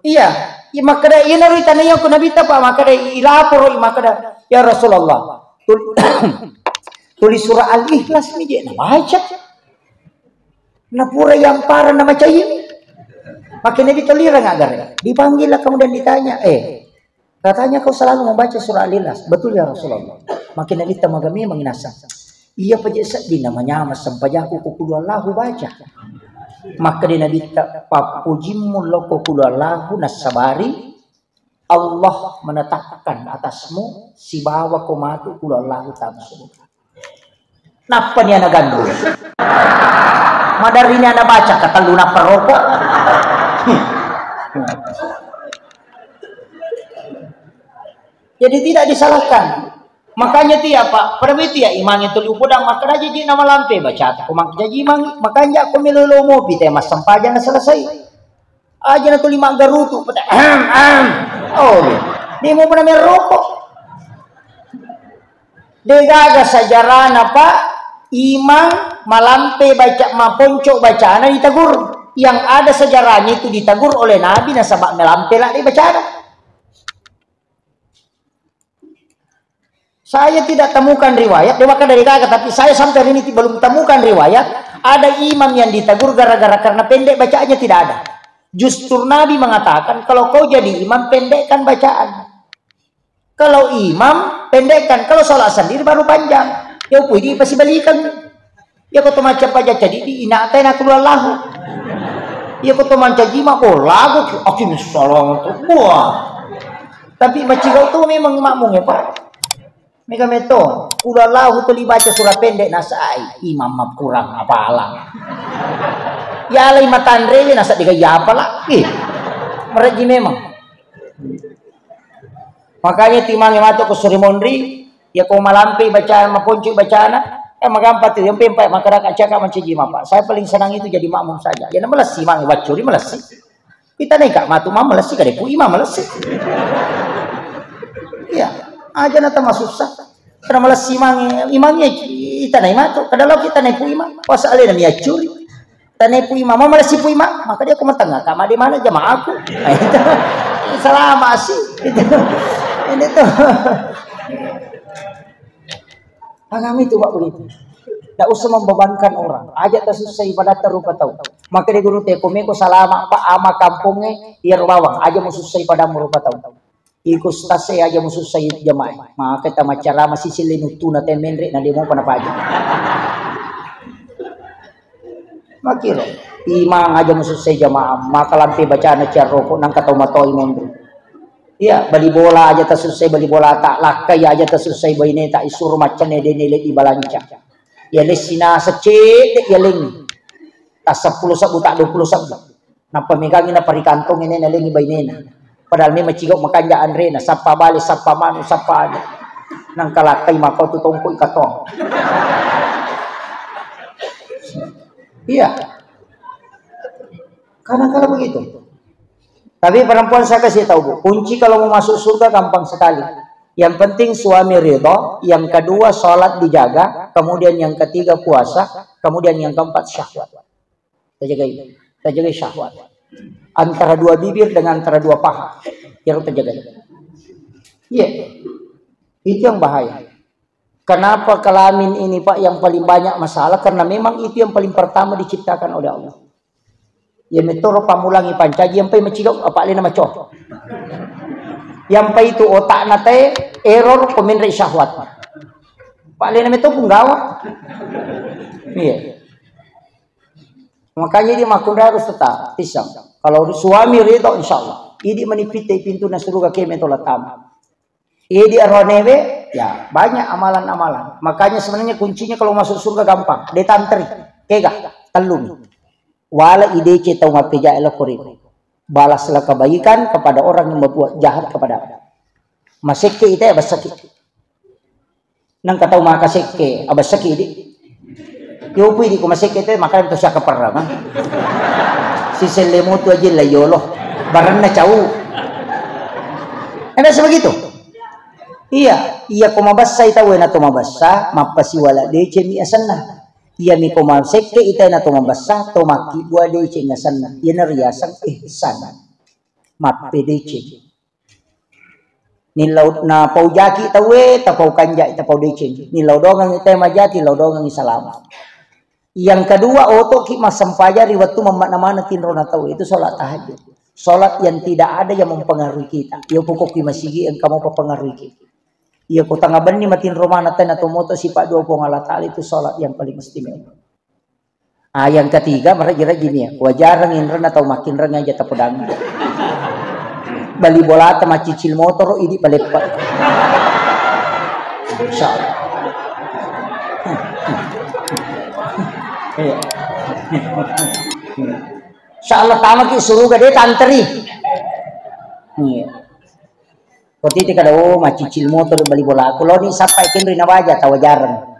Iya. Makada ina ri tanayo ko nabita pa makada ilaporo makada ya Rasulullah. Tulis surah Al-Ikhlas ni je na baca. Na pura yang para na baca ini. Makin Nabi tolira ngagar. Dipanggil lah kemudian ditanya, katanya kau selalu membaca surah Al-Ikhlas. Betul ya Rasulullah. Makin Nabi tamagami menginasa. Iya pajak di namanya mas sampajaku kukulu Allahu baca. Maka di Nabi papujimu loko kulu Allahu nasabari. Allah menetapkan atasmu si bawa komatu kulu Allahu tamsu. Napa ni anak gandu? Madari ni anak baca kata luna perokok. Jadi tidak disalahkan. Makanya dia Pak, pada itu ya imangnya tu lupudang maka aja di nama lampe baca. Aku mak jadi imang makanya aku melulu mau pite mas sampaja na selesai. Aja na tu 5 garutu pada oh dia mau pernah merokok. Degaga sajarana Pak, imang malampe baca maponco bacaan ditegur. Yang ada sejarahnya itu ditegur oleh Nabi nasabak melampe lah dibaca. Saya tidak temukan riwayat, dia dari kakak, tapi saya sampai hari ini belum temukan riwayat ada imam yang ditegur gara-gara karena pendek bacaannya, tidak ada. Justru Nabi mengatakan kalau kau jadi imam pendekkan bacaan. Kalau imam pendekkan, kalau sholat sendiri baru panjang. Ya puji pasti balikan. Ya kau macam aja jadi di inaten aku lahu. Ya kau mancaji mah oh lagu aku salam tu wah. Tapi macam kau tu memang makmum ya Pak. Mega meto, ulah tu dibaca surat pendek nasai, imam map kurang apalah. Ya alai matan rele nasa digaya apalah. Mereka memang. Makanya timang yang masuk ke Surimondri, ya kau malampi bacaan mapunci bacaan. Magampat itu, yang pempai masyarakat cakap menciji Pak. Saya paling senang itu jadi makmum saja. Ya melesi mang bacuri melesi. Kita naik kak matu mam melesi kada pu imam melesi. Iya, aja nata masusah. Karena melesi mang imamnya kita naik matu. Kadang kita naik pu imam, puasa ale namanya curi. Kita naik pu imam, mau melesi pu imam, maka dia komen tengah. Kak di mana jamaah aku? Selama sih. Ini tuh. Kami itu Pak begitu. Tidak usah membebankan orang. Aja tersusah ibadah terupa tahu. Maka di guru tekome ko salama Pak ama kampungnya ir bawang. Aja mususah pada merupa tahu. Ikut stase aja mususah jamaah. Maka kita macara masih silinutu na temenre na demo pana paja. Makiro imang aja mususah jamaah. Maka lampe bacaan car rokok nang katau matoi mondro. Iya, bali bola aja tersusai, bali bola tak lakai aja tersusai, bali ini tak isur macam ni dia nilai di balanca. Ya lesina secet, ya ling. Tak 10 sabu tak 20 sabu. Napa megangin na parikantong ini nalingi bayi nena. Padahal ni macigok makanjaan rena, sapa bali, sapa manu, sapa ada. nang kalakay mako tutungko ikatong. Iya. Kadang-kadang begitu. Tapi perempuan saya kasih tahu Bu, kunci kalau mau masuk surga gampang sekali. Yang penting suami ridho, yang kedua sholat dijaga, kemudian yang ketiga puasa, kemudian yang keempat syahwat. Kita jaga syahwat. Antara dua bibir dengan antara dua paha, yang terjaga. Iya, itu yang bahaya. Kenapa kelamin ini Pak yang paling banyak masalah? Karena memang itu yang paling pertama diciptakan oleh Allah. Ya metoro pamulangi pancaji yang pai macigau apa alina maco. Yang pai itu otak nate error peminrai syahwat. Pak alina meto punggawa. Iya. Makanya dia makunda harus tetap pisang. Kalau suami ridho insyaallah. Ini menipite pintu surga keme tolatama. Ini arwanewe ya banyak amalan-amalan. Makanya sebenarnya kuncinya kalau masuk surga gampang. Detantri, kega, telung. Wala ide cetau ngapeja elokori. Balaslah kebaikan kepada orang yang berbuat jahat kepada. Maseke itu ya basaki. Nang katau makaseke abasaki di. Yopi di kumaseke itu maka itu siya kaparama. Si selemo tu aja lah yolo. Barang na cau. Ada sebegitu. Iya, iya kumabasa itawe na tumabasa, mapasiwala de cemi asanna. Iya mi kumaseke ita na tumabasa, tomaki bua de cemi asanna. Iya nariasang ihsan. Mapedece. Nilaw na paujaki tawe, tapau kanja ita pau de cemi. Nilaw dongang ita majati, nilaw dongang isalama. Yang kedua, otok ki masampajari waktu mana tinro na tahu itu sholat tahajud. Sholat yang tidak ada yang mempengaruhi kita. Ya pokok ki masigi yang kamu mempengaruhi kita. Ya kota ngaban ni matin romana tan atau moto sifat dua pengala tali itu sholat yang paling istimewa. Ah yang ketiga mereka gini ya, wajar ngindren atau makin reng aja tapodang. Bali bola sama cicil motor ini palepat. Insyaallah. Insyaallah tama ki suruga dia tantri. Iya. Seperti itu kada macicil motor bali bola. Kalau ni sampai kini nawaja tawajaran.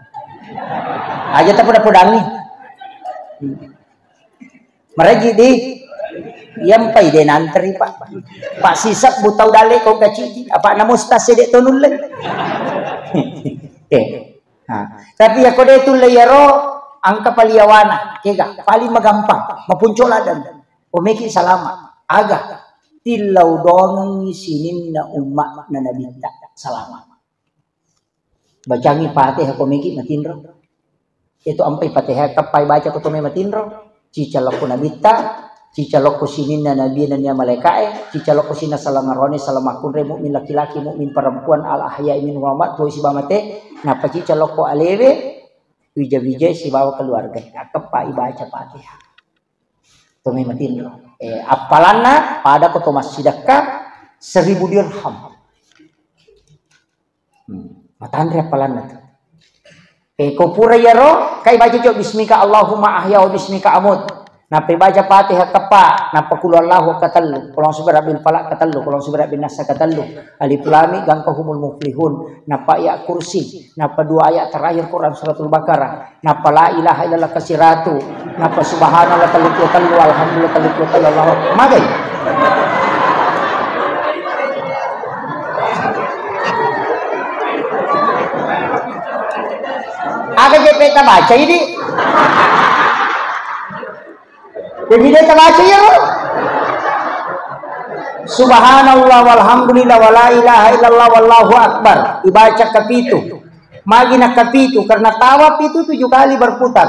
Aja tak pada ni. Mereka di yang pai de nantri Pak. Pak sisap butau dale kau kaci. Apa nama ustaz sedek tonul le. Tapi ya kode itu layaro angka paliawana, kega paling magampang, mapuncoladan, umeki salama, aga tilaw dongang sinin na umat na nabinta salama. Bacangi Fatihah komeki matinro. Itu ampai Fatihah kapay baca ko tume matinro. Cicalok ko nabita, cicalok ko sinin na nabi na niya malaikae, cicalok ko sina salamarone salamakun re mukmin laki-laki mukmin perempuan al ahya min Muhammad tuh si bamate, napacicalok ko alewe wija-wija si bawa keluarga. Kepai baca Fatihah. Tume matinro. Apalana pada koto sedekah 1000 dirham. Matandre apalana tu. Kopura yaro kai baca jo bismika Allahumma ahya wa bismika amut. Nape baca Fatihah kepa, napa qul Allahu katallu, qul subhana rabbil falaq katallu, qul subhana rabbin nas katallu, alif lam mim gangkahumul muflihun, napa ayat kursi, napa 2 ayat terakhir Quran suratul Baqarah, napa la ilaha illallah kasiratu, napa subhanallah tallu alhamdulillah tallu Allahu magai. Aga JP ta baca ini. Jadi dia terbaca ya. Subhanallah walhamdulillah wala ilaha illallah wallahu akbar. Dibaca kepitu. Magi nak kepitu karena tawaf itu 7 kali berputar.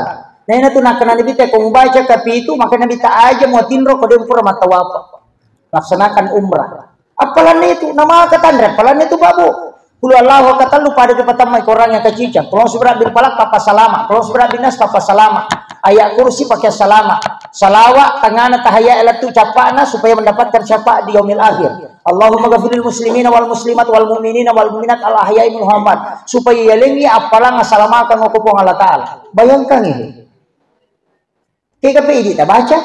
Nah ini tuh nak kena nabi teh kau baca kepitu maka nabi tak aja mau tinro kau dempur mata tawaf. Laksanakan umrah. Apalan itu nama katandre, apalan itu babu. Kulu Allah kata lu pada cepat mai orang yang kecicang. Kalau seberat bin palak papa salama. Kalau seberat bin nas papa salama. Ayat kursi pakai salama. Salawat tangana tahaya elatu capana supaya mendapatkan syafaat di yaumil akhir. Allahumma ghafiril muslimina wal muslimat wal mu'minina wal mu'minat al ahya'i Muhammad. Supaya yalengi apalang asalamakan ngokupong Allah Ta'ala. Bayangkan ini. Kaya ini kita baca.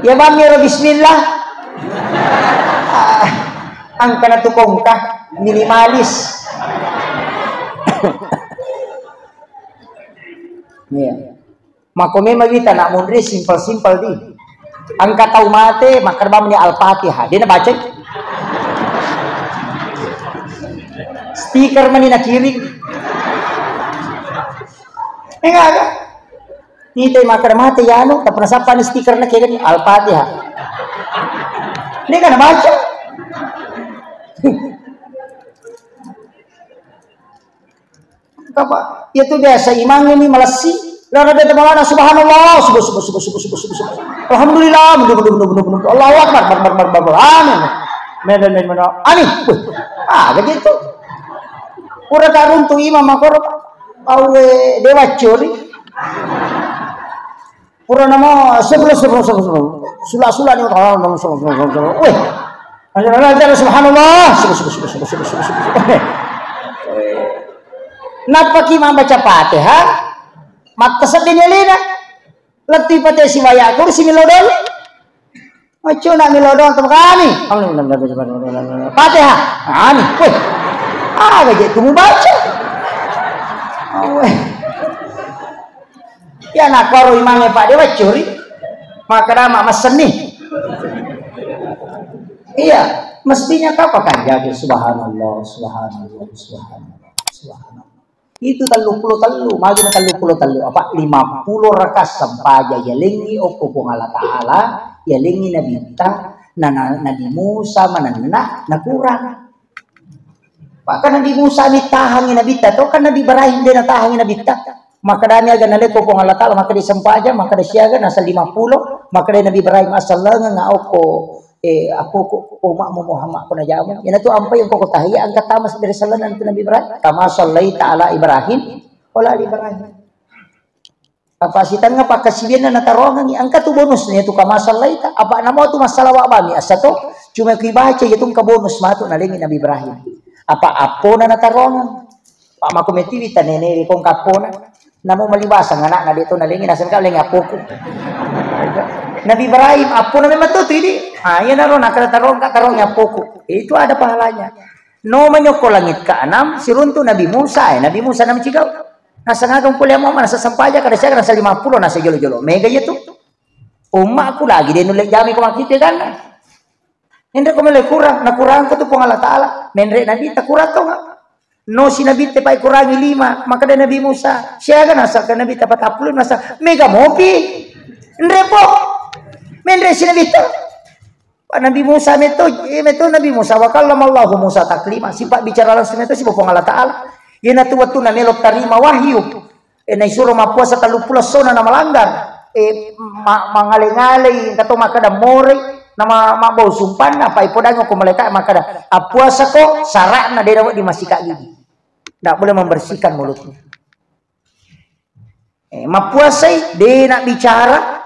Ya bang ya bismillah. angka na tukong ka, minimalis. Yeah. Makome magita na mundre simple di. Ang kataw mate makarbam ni Al-Fatihah. Di na baca? Stiker man ni nakiring. Enggak ada. Ni tay makar mate yano tapos nasapa ni stiker na kaya ni Al-Fatihah. Ini kan baca. Apa? Itu biasa imamnya ni malasi. Lalu ada teman subhanallah, subhanallah, alhamdulillah, Allahu akbar, amin, amin. Begitu. Pura karun tu imam makor, awe dewa curi. Pura nama sula ni orang weh. Subhanallah, Napa imam baca Fatihah? Maktasad din nilina. Lati pati si Wayakur, si Milodon. Macho na Milodon, tama kami. Fatihah. Ani. Weh. Gajit kumubaca. Weh. Ya nakaro imamnya Pak Dewa curi. Maka nama mesen nih. Iya. Mestinya kau pakai jaga subhanallah, subhanallah, subhanallah, subhanallah. Itu 33 magi na 33 apa 50 rakas sampaja yalingi o ko Allah taala yalingi nabita Nabi Musa mananna nakurang maka Nabi Musa ni tahangin nabita to kan Nabi Ibrahim din tahangin nabita maka dami aga nale ko Allah taala maka disampaja maka disiaga nasa 50 maka Nabi Ibrahim asalanga nga ko ako umakmu Muhammad ko na jamu. Yan ito ampay yung kukutahiya ang katamas dari salanan ito Nabi Ibrahim. Kama sallaita ala Ibrahim wala Ibrahim. Kapasitan nga pagkasibian na natarongan ang katubonus niya ito kama sallaita. Apa na mo ito masalawa ba mi asa to? Cuma kibaca itong kabonus mato na lingin Nabi Ibrahim. Apa apo na natarongan? Pa makumitiwita nene kong kapo na. Namo malibasa nga na dito na lingin asan ka ling apo ko. Nabi Ibrahim, apo na may matuto, hindi. Yan na ron, nakaratarong katarong apo ko. Itu ada pahalanya. No manyok ko langit ka anam, sirunto Nabi Musa, Nabi Musa namin sigaw. Nasa ngagang pulya mo, nasa sampaya, kada siya, nasa 50, nasa jolo-jolo. Mega yato. Umma ako lagi, din ulit jami ko makita ka na. Hindi ko may kurang, nakurang ko ito pong Allah Ta'ala. Menre Nabi, takurang to nga. No, si Nabi te pa'y kurangi 5, maka da Nabi Musa. Siya ka nasa, ka Nabi tapat apulun, nasa mega mopi. Hindi po. Menre sinabi ito. Nabi Musa ito Nabi Musa wakallam Allahu Musa taklima. Sifat bicara langsung itu si Bapong Allah Ta'ala. Yan na tuwat na melot tarima wahyu. Naisuro mapuasa 30 sona na malanggar. Mangalay-ngalay kato makada more na mabaw sumpan na paipodan ko malita makada. Apuasa ko sarak na dinawa di masika gigi. Tidak boleh membersihkan mulutnya. Mapuasay di nak bicara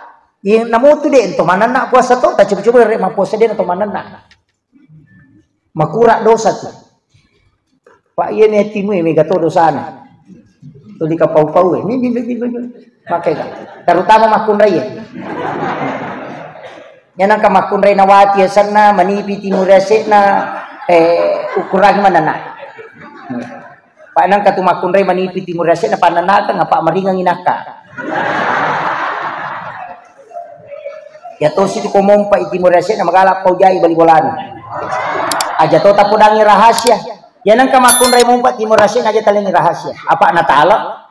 yung namuto din, tumanan na puasa to, tachup-chup rin, mapuasa din, tumanan na. Makura dosa to. Pa yan eh, timo eh, may gato dosa na. Tuli ka pau-pau eh. Makay ka. Terutama makunray eh. Yan ang kamakunray na wati, yasan na, manipi, timurese na, ukurang manana. Paanang katumakunray, manipi, timurese na pananata, nga pa maringang inaka. Ya to situ komompa itimurasya na magalap ko jay balibolan. Aja to tapudangi rahasia. Yan ang kamakunray mompa timurasya na aja talingi rahasia. Apa natala?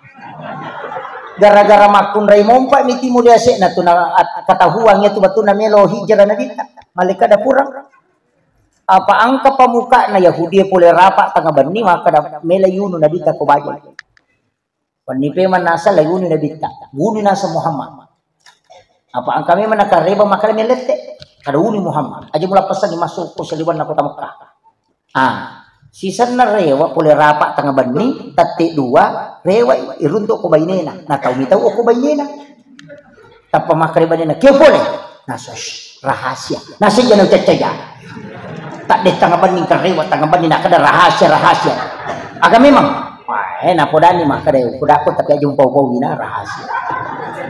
Gara-gara makunray mompa ni timurasya na to na katahuan niya to bato na melo hijra na dita. Malika da purang. Apa ang kapamuka na Yahudi pole rapa tanga banni maka da melayuno na dita ko bagay. Panipe man nasa layuno na dita. Guni nasa Muhammad. Apa ang kami manakareba makarami lete kada uni Muhammad aja mula pesan dimasuk ko sa liwan na kota Mekah. Sisan na rewa pole rapa tanga banni tatti 2 rewa irunto ko baynena na taw ko baynena tappa makareba na kyo pole nasa rahasia nasa yan ang tetsaya tak de tanga banni karewa tanga banni na kada rahasia aga memang napodani mah kada kuda ko tapi aja pau-pau gina rahasia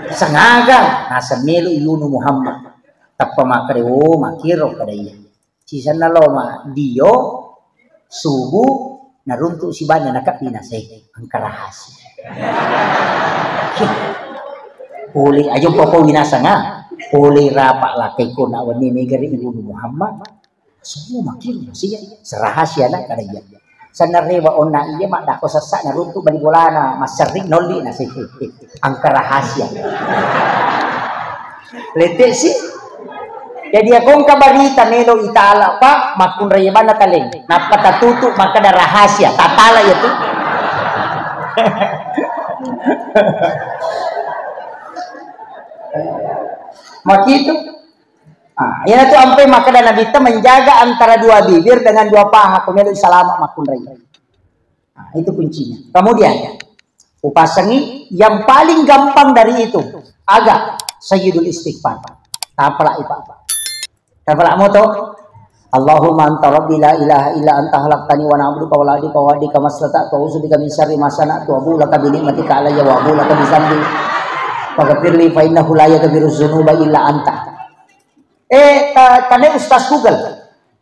sangaga nasa melo yunu Muhammad tappa makare makiro kada iya Sisa na loma, Dio, subuh, naruntuk si banya nakap dinasay. Ang karahas. Uli, ayo po winasa nga. Uli rapak lakay ko na wani megari ibu Muhammad. Semua makin siya. Serahasya na kadaya. Sa narewa on na iya makdako sasak naruntuk bali bolana. Masarik noli na siya. Ang karahasya. Letek sih. Jadi akong kabarita nelo itala pa makun rayaban na taling. Napatatuto maka na rahasya. Tatala itu. Makitu. Yan itu ampai maka dan Nabi kita menjaga antara dua bibir dengan dua paha. Kumelu salama makun raya. Itu kuncinya. Kemudian upasangi yang paling gampang dari itu agak sayyidul istighfar. Tapala ipa. Tapala mo to. Allahumma anta rabbi la ilaha illa anta khalaqtani wa na'buduka wa la adika wa adika maslata'tu wa uzubika min syarri ma sana'tu wa bulaka bi ni'matika alayya wa bulaka bi zambi. Faghfirli fa innahu la yaghfiru dzunuba illa anta. Tanya Ustaz Google.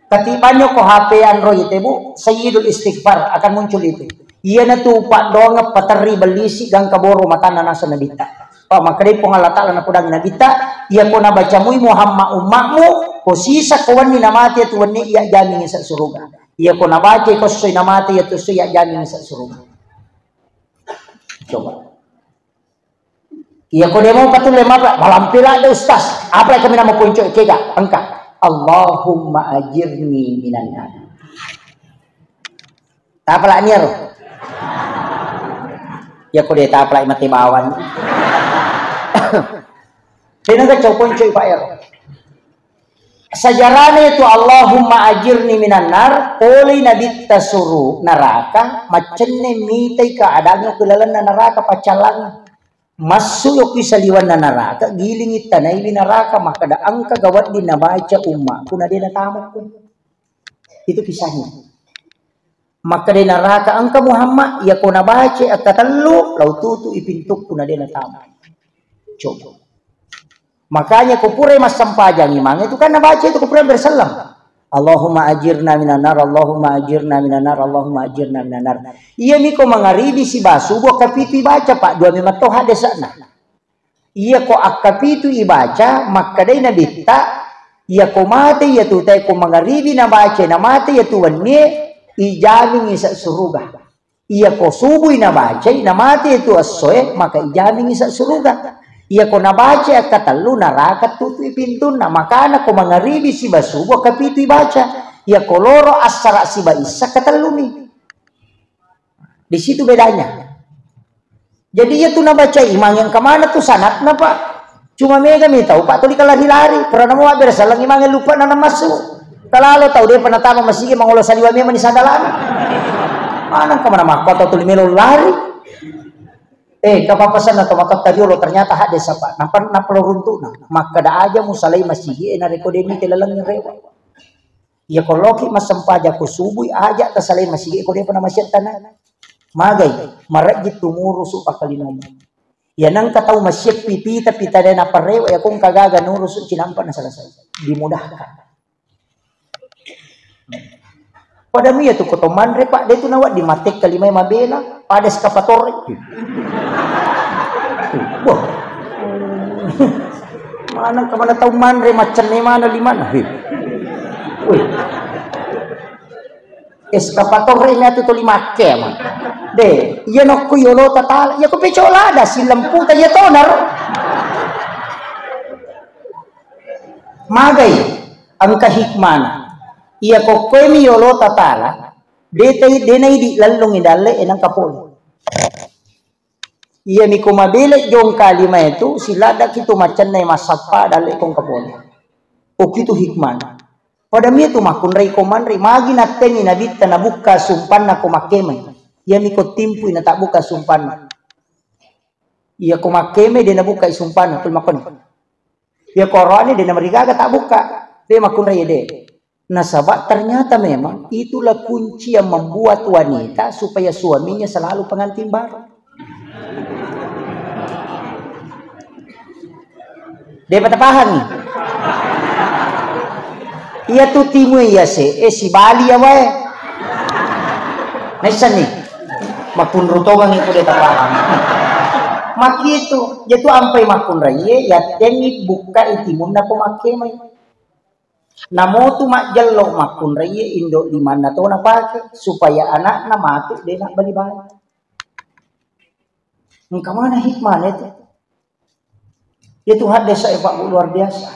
Ketibanyo ko HP Android bu, sayyidul istighfar akan muncul itu. Iya na tu pak doang patari balisi gang kaboro mata na nasa nabita. Pak makari po ngalata na pudang nabita. Iya ko na baca mui Muhammad umakmu. Ko sisa kawan ni namati at wani iya jamin sa suruga. Iya ko na baca ko soy namati at soy iya jamin sa suruga. Coba. Iya ko demo patuloy mapa malampila ada Ustaz. Apa kami nama punco kega angka. Allahumma ajirni minan nar. Tapala niya ro. Ya ko de tapala mati bawan. Tinang ka punco ipaero. Sajarane itu Allahumma ajirni minan nar. Oleh nabi tasuru neraka macenne mitay ka adanya kulalan na neraka pacalang. Masuk sa liwan na naraka, gilingit tanay binaraka, makada ang kagawat din na baca umma, kuna din natamak ko. Itu kisahnya. Makada naraka ang ka Muhammad, iya ko nabaca at katalo, laututu ipintuk kuna din natamak. Coba. Makanya kupure mas sampajang imang, itu kan nabaca itu kupure bersalam. Allahumma ajirna minan nar, Allahumma ajirna minan nar, Allahumma ajirna minan nar. Iya mi ko mangaribi si basu bo kapitu ibaca pak dua memang toh ada sana. Iya ko akapitu ibaca makadai na bitta. Iya ko mate ya tu tay ko mangaribi na baca na mate ya tu wanne ijaming isa suruga. Iya ko subuh na baca na mate ya tu asoe maka ijaming isa suruga. Iya ko nabaca at katalo narakat tutu ipintun na makana ko mangaribi si basubo kapitu ibaca. Iya ko loro asara si baisa katalo ni. Di situ bedanya. Jadi iya tu nabaca imang yang kemana tu sanat na pak. Cuma mega mi tahu pak tuli kalari-lari. Pernah mo bersalang imang yang lupa na masuk. Kalalo tahu dia pernah tama masigi mangulo saliwa mi man isadalan. Manang kemana makota tuli melo lari. Kapapasan na tumatak tariolo ternyata hade sapa nampan na peluruntu na makada aja musalay masigi na rekodemi tilalang yung rewa iya koloki masampaja ko subuy aja kasalay masigi ko dia pa na masyatan na magay maragit tumuro su pakalinom yan ang kataw masyek pipita pitada na parewa ya kung kagaga nuro su cinampan na salasay dimudahkan pada miya tu kotoman repa dito nawat di matik kalimay mabela padas kapatore. Wah. Mana ka mana tahu manre macam ni mana lima na. Wih. Eskapator nya tu lima ke man. De, iya no ku yolo tatala, ya ku pecolada si lempu ta ya tonar. Magay ang kahikmana. Iya ko mi yolo tatala. De nay di lalong idale enang kapol. Iya mi kumabili yung kalima itu sila dak itu macan na masapa dali kong kapol. O kitu hikman. Pada mi itu makunray komanray magi naten inabita na buka sumpan na kumakeme. Iya mi ko timpu na tak buka sumpan. Iya kumakeme de na buka sumpan tul makon. Iya korone de na marigaga tak buka. De makunray de. Nasabak ternyata memang itulah kunci yang membuat wanita supaya suaminya selalu pengantin baru. Dia pada paham nih. Iya tuh timu ya si Bali ya wae. Nesa nih. Makun rutongan itu dia tak paham. Mak itu, jadi ampai makun raya ya tengi buka itimun na pemakai mai. Namo tu mak jelok makun raya indo di mana tuh na pakai supaya anak na mati dia nak bali-bali. Engkau mana hikmahnya itu? Itu hadis saya Pak luar biasa.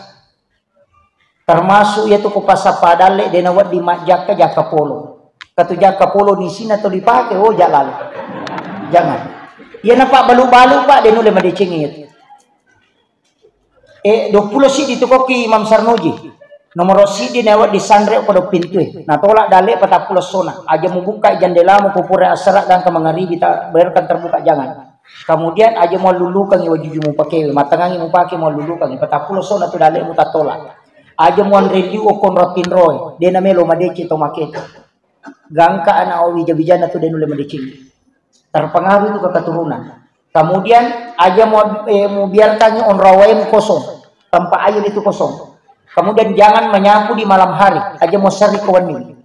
Termasuk yaitu kupasa padale dia nawat di jaka jaka polo. Katu jaka polo di sini atau dipakai oh jalan. Jangan. Ya nampak balu-balu Pak dia nule madicingit. 20 si ditukoki Imam Sarnoji. Nomor si di nawat di sandre pada pintu. Nah tolak dale 40 sona. Aja mau buka jendela mau kupure asrak dan kemangari kita bayarkan terbuka jangan. Kemudian aja mau lulukan iwa juju mau pakai matangangi mau pakai mau lulukan 40 sona tu dale mau tolak. Aja mau review okon rotin roy. Dia namelo madeci to maket. Gangka anak awi jabijana tu dia nule madicing. Terpengaruh itu ke keturunan. Kemudian aja mau biarkan on rawaim kosong, tempat air itu kosong. Kemudian jangan menyapu di malam hari, aja mau seri kewani.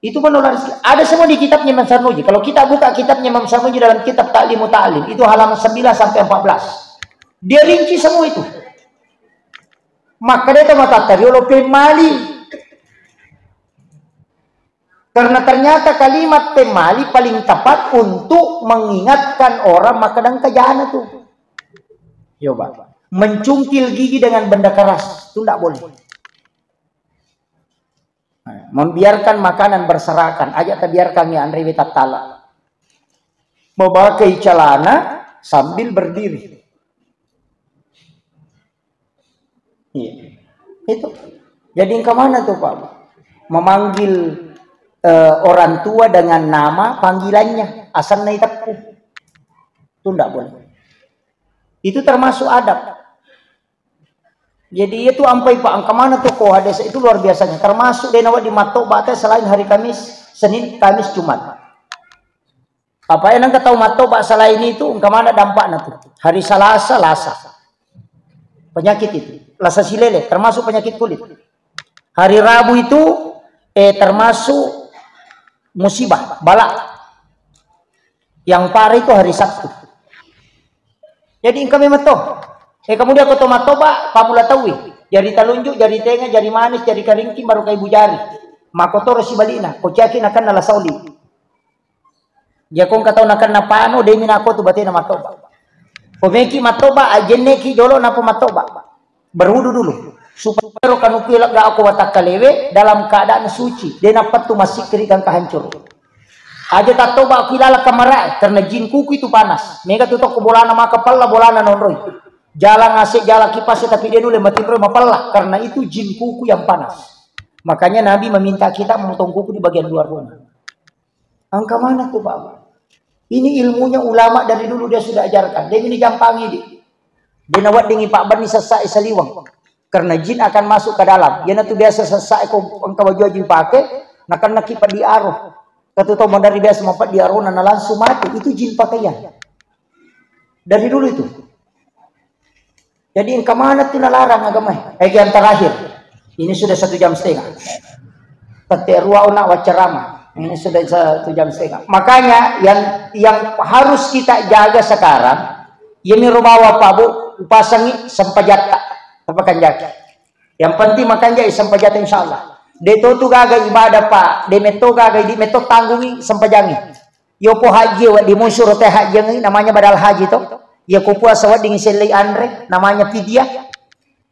Itu menular. Ada semua di kitabnya Imam Sarnoji. Kalau kita buka kitabnya Imam Sarnoji dalam kitab Ta'lim Muta'alim, itu halaman 9 sampai 14. Dia rinci semua itu. Maka dia mata tariolo pemali. Karena ternyata kalimat pemali paling tepat untuk mengingatkan orang makanan kejahatan itu. Coba. Mencungkil gigi dengan benda keras. Itu tidak boleh. Membiarkan makanan berserakan. Ajak terbiarkan ya Andre Witatala. Memakai celana sambil berdiri. Iya. Itu. Jadi kemana tuh Pak? Memanggil orang tua dengan nama panggilannya asal naitapu itu tidak boleh. Itu termasuk adab. Jadi itu ampai Pak kemana tuh kok ada itu luar biasanya. Termasuk denawa di Matoba selain hari Kamis, Senin, Kamis, Jumat. Apa yang engkau tahu Matoba selain itu kemana dampaknya tuh? Hari Selasa, Lasa. Penyakit itu, Lasa silele termasuk penyakit kulit. Hari Rabu itu termasuk musibah, balak. Yang parah itu hari Sabtu. Jadi kami matoh. Kemudian aku tomatoba, pamula tawi. Jari talunjuk, jari tengah, jari manis, jari karingki, baru kai bujari. Makoto si balina, ko yakin akan nala sauli. Ya kung kataw nakan na paano, demi na ako tu bati na matoba. Komeki matoba, ajeneki dolo na po matoba. Berwudu dulu. Supaya kanukilak ga ako watak kalewe dalam keadaan suci. Dia dapat tu masih kerikan kehancur. Aja tak toba kilala kamara karena jin kuku itu panas. Mega tutok ke bolana maka palla bolana nonroy. Jalan ngasih jalan kipas tapi dia dulu mati roy mapalla karena itu jin kuku yang panas. Makanya Nabi meminta kita memotong kuku di bagian luar rumah. Angka mana tuh Pak? Ini ilmunya ulama dari dulu dia sudah ajarkan. Dia ini jampangi dia. Dia nawat dengan Pak Bani sesak isaliwang. Karena jin akan masuk ke dalam. Yana tu biasa sesak engkau baju aja pakai, nak kipat di aruh. Kata tahu dari biasa mampat di aruh nana langsung mati. Itu jin pakaian. Dari dulu itu. Jadi engkau mana tu nalarang agama? Yang terakhir. Ini sudah 1,5 jam. Peterua nak wacerama. Ini sudah 1,5 jam. Makanya yang harus kita jaga sekarang, ini rubawa pabu upasangi sempajata. Tapakan jaki. Yang penting makan jaki sempajata insyaallah. Deto tu gaga ibadah Pak. Demeto gaga di meto tanggungi sempajangi. Yo po haji wa di musyur teh haji namanya badal haji to. Ya ko puasa wa di ngiseli andre namanya fidyah.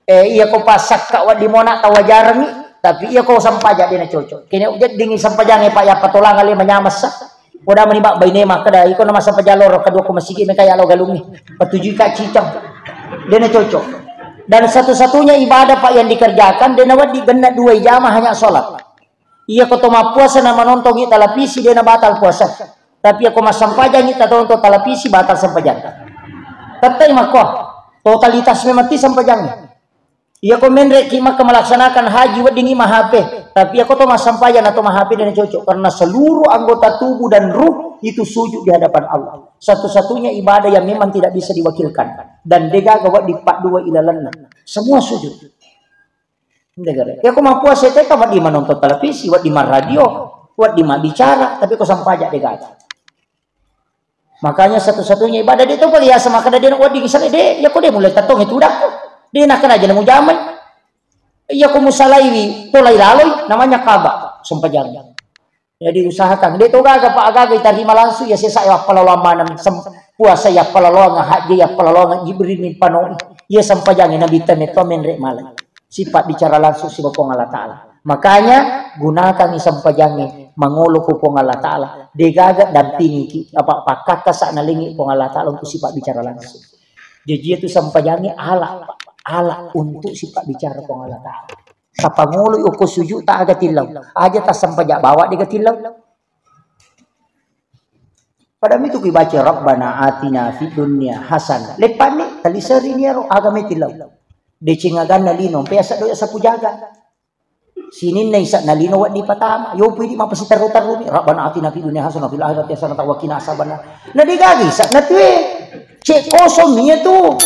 Iya ko pasak ka wa di mona tawajarni tapi iya ko sampaja dina cocok. Kini ujat dingi sempajangi Pak ya patolang ali manyamas sa. Oda menibak baine maka da iko nama sampajalor kedua ko masigi me kaya lo galungi. Patuju ka cicang. Dina cocok. Dan satu-satunya ibadah Pak yang dikerjakan dia nawat di benda 2 jam hanya sholat. Iya kau toma puasa nama nonton kita televisi dia batal puasa. Tapi aku mas sampajan kita tonton televisi batal sampajan. Tapi makoh totalitas memang ti sampajan. Iya kau menrek kima melaksanakan haji wadingi mahape. Tapi aku toma sampajan atau mahape dan cocok karena seluruh anggota tubuh dan ruh itu sujud di hadapan Allah. Satu-satunya ibadah yang memang tidak bisa diwakilkan. Dan dega gawat di 42 ilalanna. Semua sujud. Negara. Ya kau mampu saya teka wat di mana nonton televisi, wat di mana radio, wat di mana bicara, tapi kau sampajak dia gaji. Makanya satu-satunya ibadah dia tu boleh ya sama kada dia nak wat di kisah dia, ya kau dia mulai tatong itu dah. Dia nak kena aja nemu jamai. Ya kau musalaiwi, tolai laloi, namanya kaba, sampajak. Jadi usahakan. Dia tu gaga pak gaga terima langsung ya saya palalama nam puasa ya palalonga haji ya palalonga Jibril min panoi. Ya sampajak nabi tamet komen rek malai. Sifat bicara langsung si Bapong Allah Ta'ala. Makanya gunakan isang pajangi mangolo ko pong Allah Ta'ala. Degagat dan tinggi apa kata sa nalingi pong Allah Ta'ala untuk sifat bicara langsung. Jadi itu sampajangi ala untuk sifat bicara pong Allah Ta'ala. Sa pangulo uko sujud tak agak tilaw. Aja tak sampajak bawa di tilaw. Pada itu kibaca Rabbana atina fid dunya hasanah. Lepas ni talisari ni ro agame tilaw. Decingagan nalino, pesa doya sa pujagan. Sinin na isa nalino wat di patama. Yo pwede mapasitaru-taru ni. Rabbana atina fid dunya hasanah fil akhirati hasanah wa qina azabannar. Nadigagi sa natwe. Cek kosong niya tu.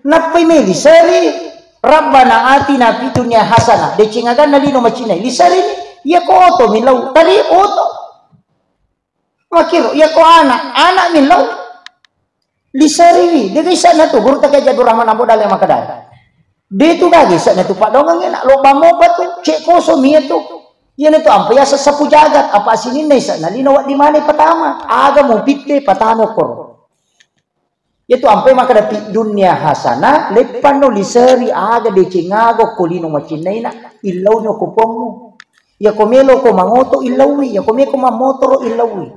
Napay me lisari. Rabbana atina fid dunya hasanah. Decingagan nalino machinay. Lisari ni. Ya ko oto milaw. Tari oto. Makiro. Ya ko anak milaw. Lisari ni. Dagay sa na to. Guru tagay jadu rahman amo dali makadal. Dia tu lagi saat itu pak dongeng nak lomba mobat tu cek kosong dia tu. Ia tu ampai asa sapu jagat apa sini nih saat nali nawat di mana pertama aga mau pitte patano kor. Ia tu ampai maka dapat dunia hasanah lepan no liseri aga de cingago kolino macinai na ilau no kopongu. Ya komelo ko mangoto ilawi ya komeko mamotoro ilawi.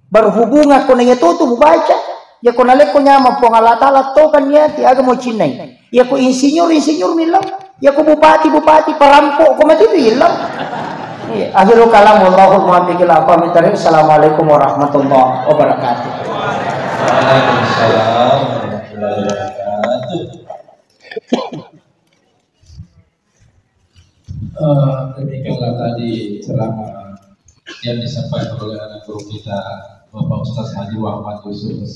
Berhubungan ko na ito tu mubaca. Ya ko nalek ko nyama po ngalatala to kan ya ti aga mo cinai. Ya ko insinyur milau. Ya ko bupati perampok ko mati itu hilang. Akhirul kalam wallahu muwaffiq ila aqwamit thariq. Assalamualaikum warahmatullahi wabarakatuh. Waalaikumsalam warahmatullahi wabarakatuh. Demikianlah tadi ceramah yang disampaikan oleh anak guru kita Bapak Ustaz Haji Muhammad Yusuf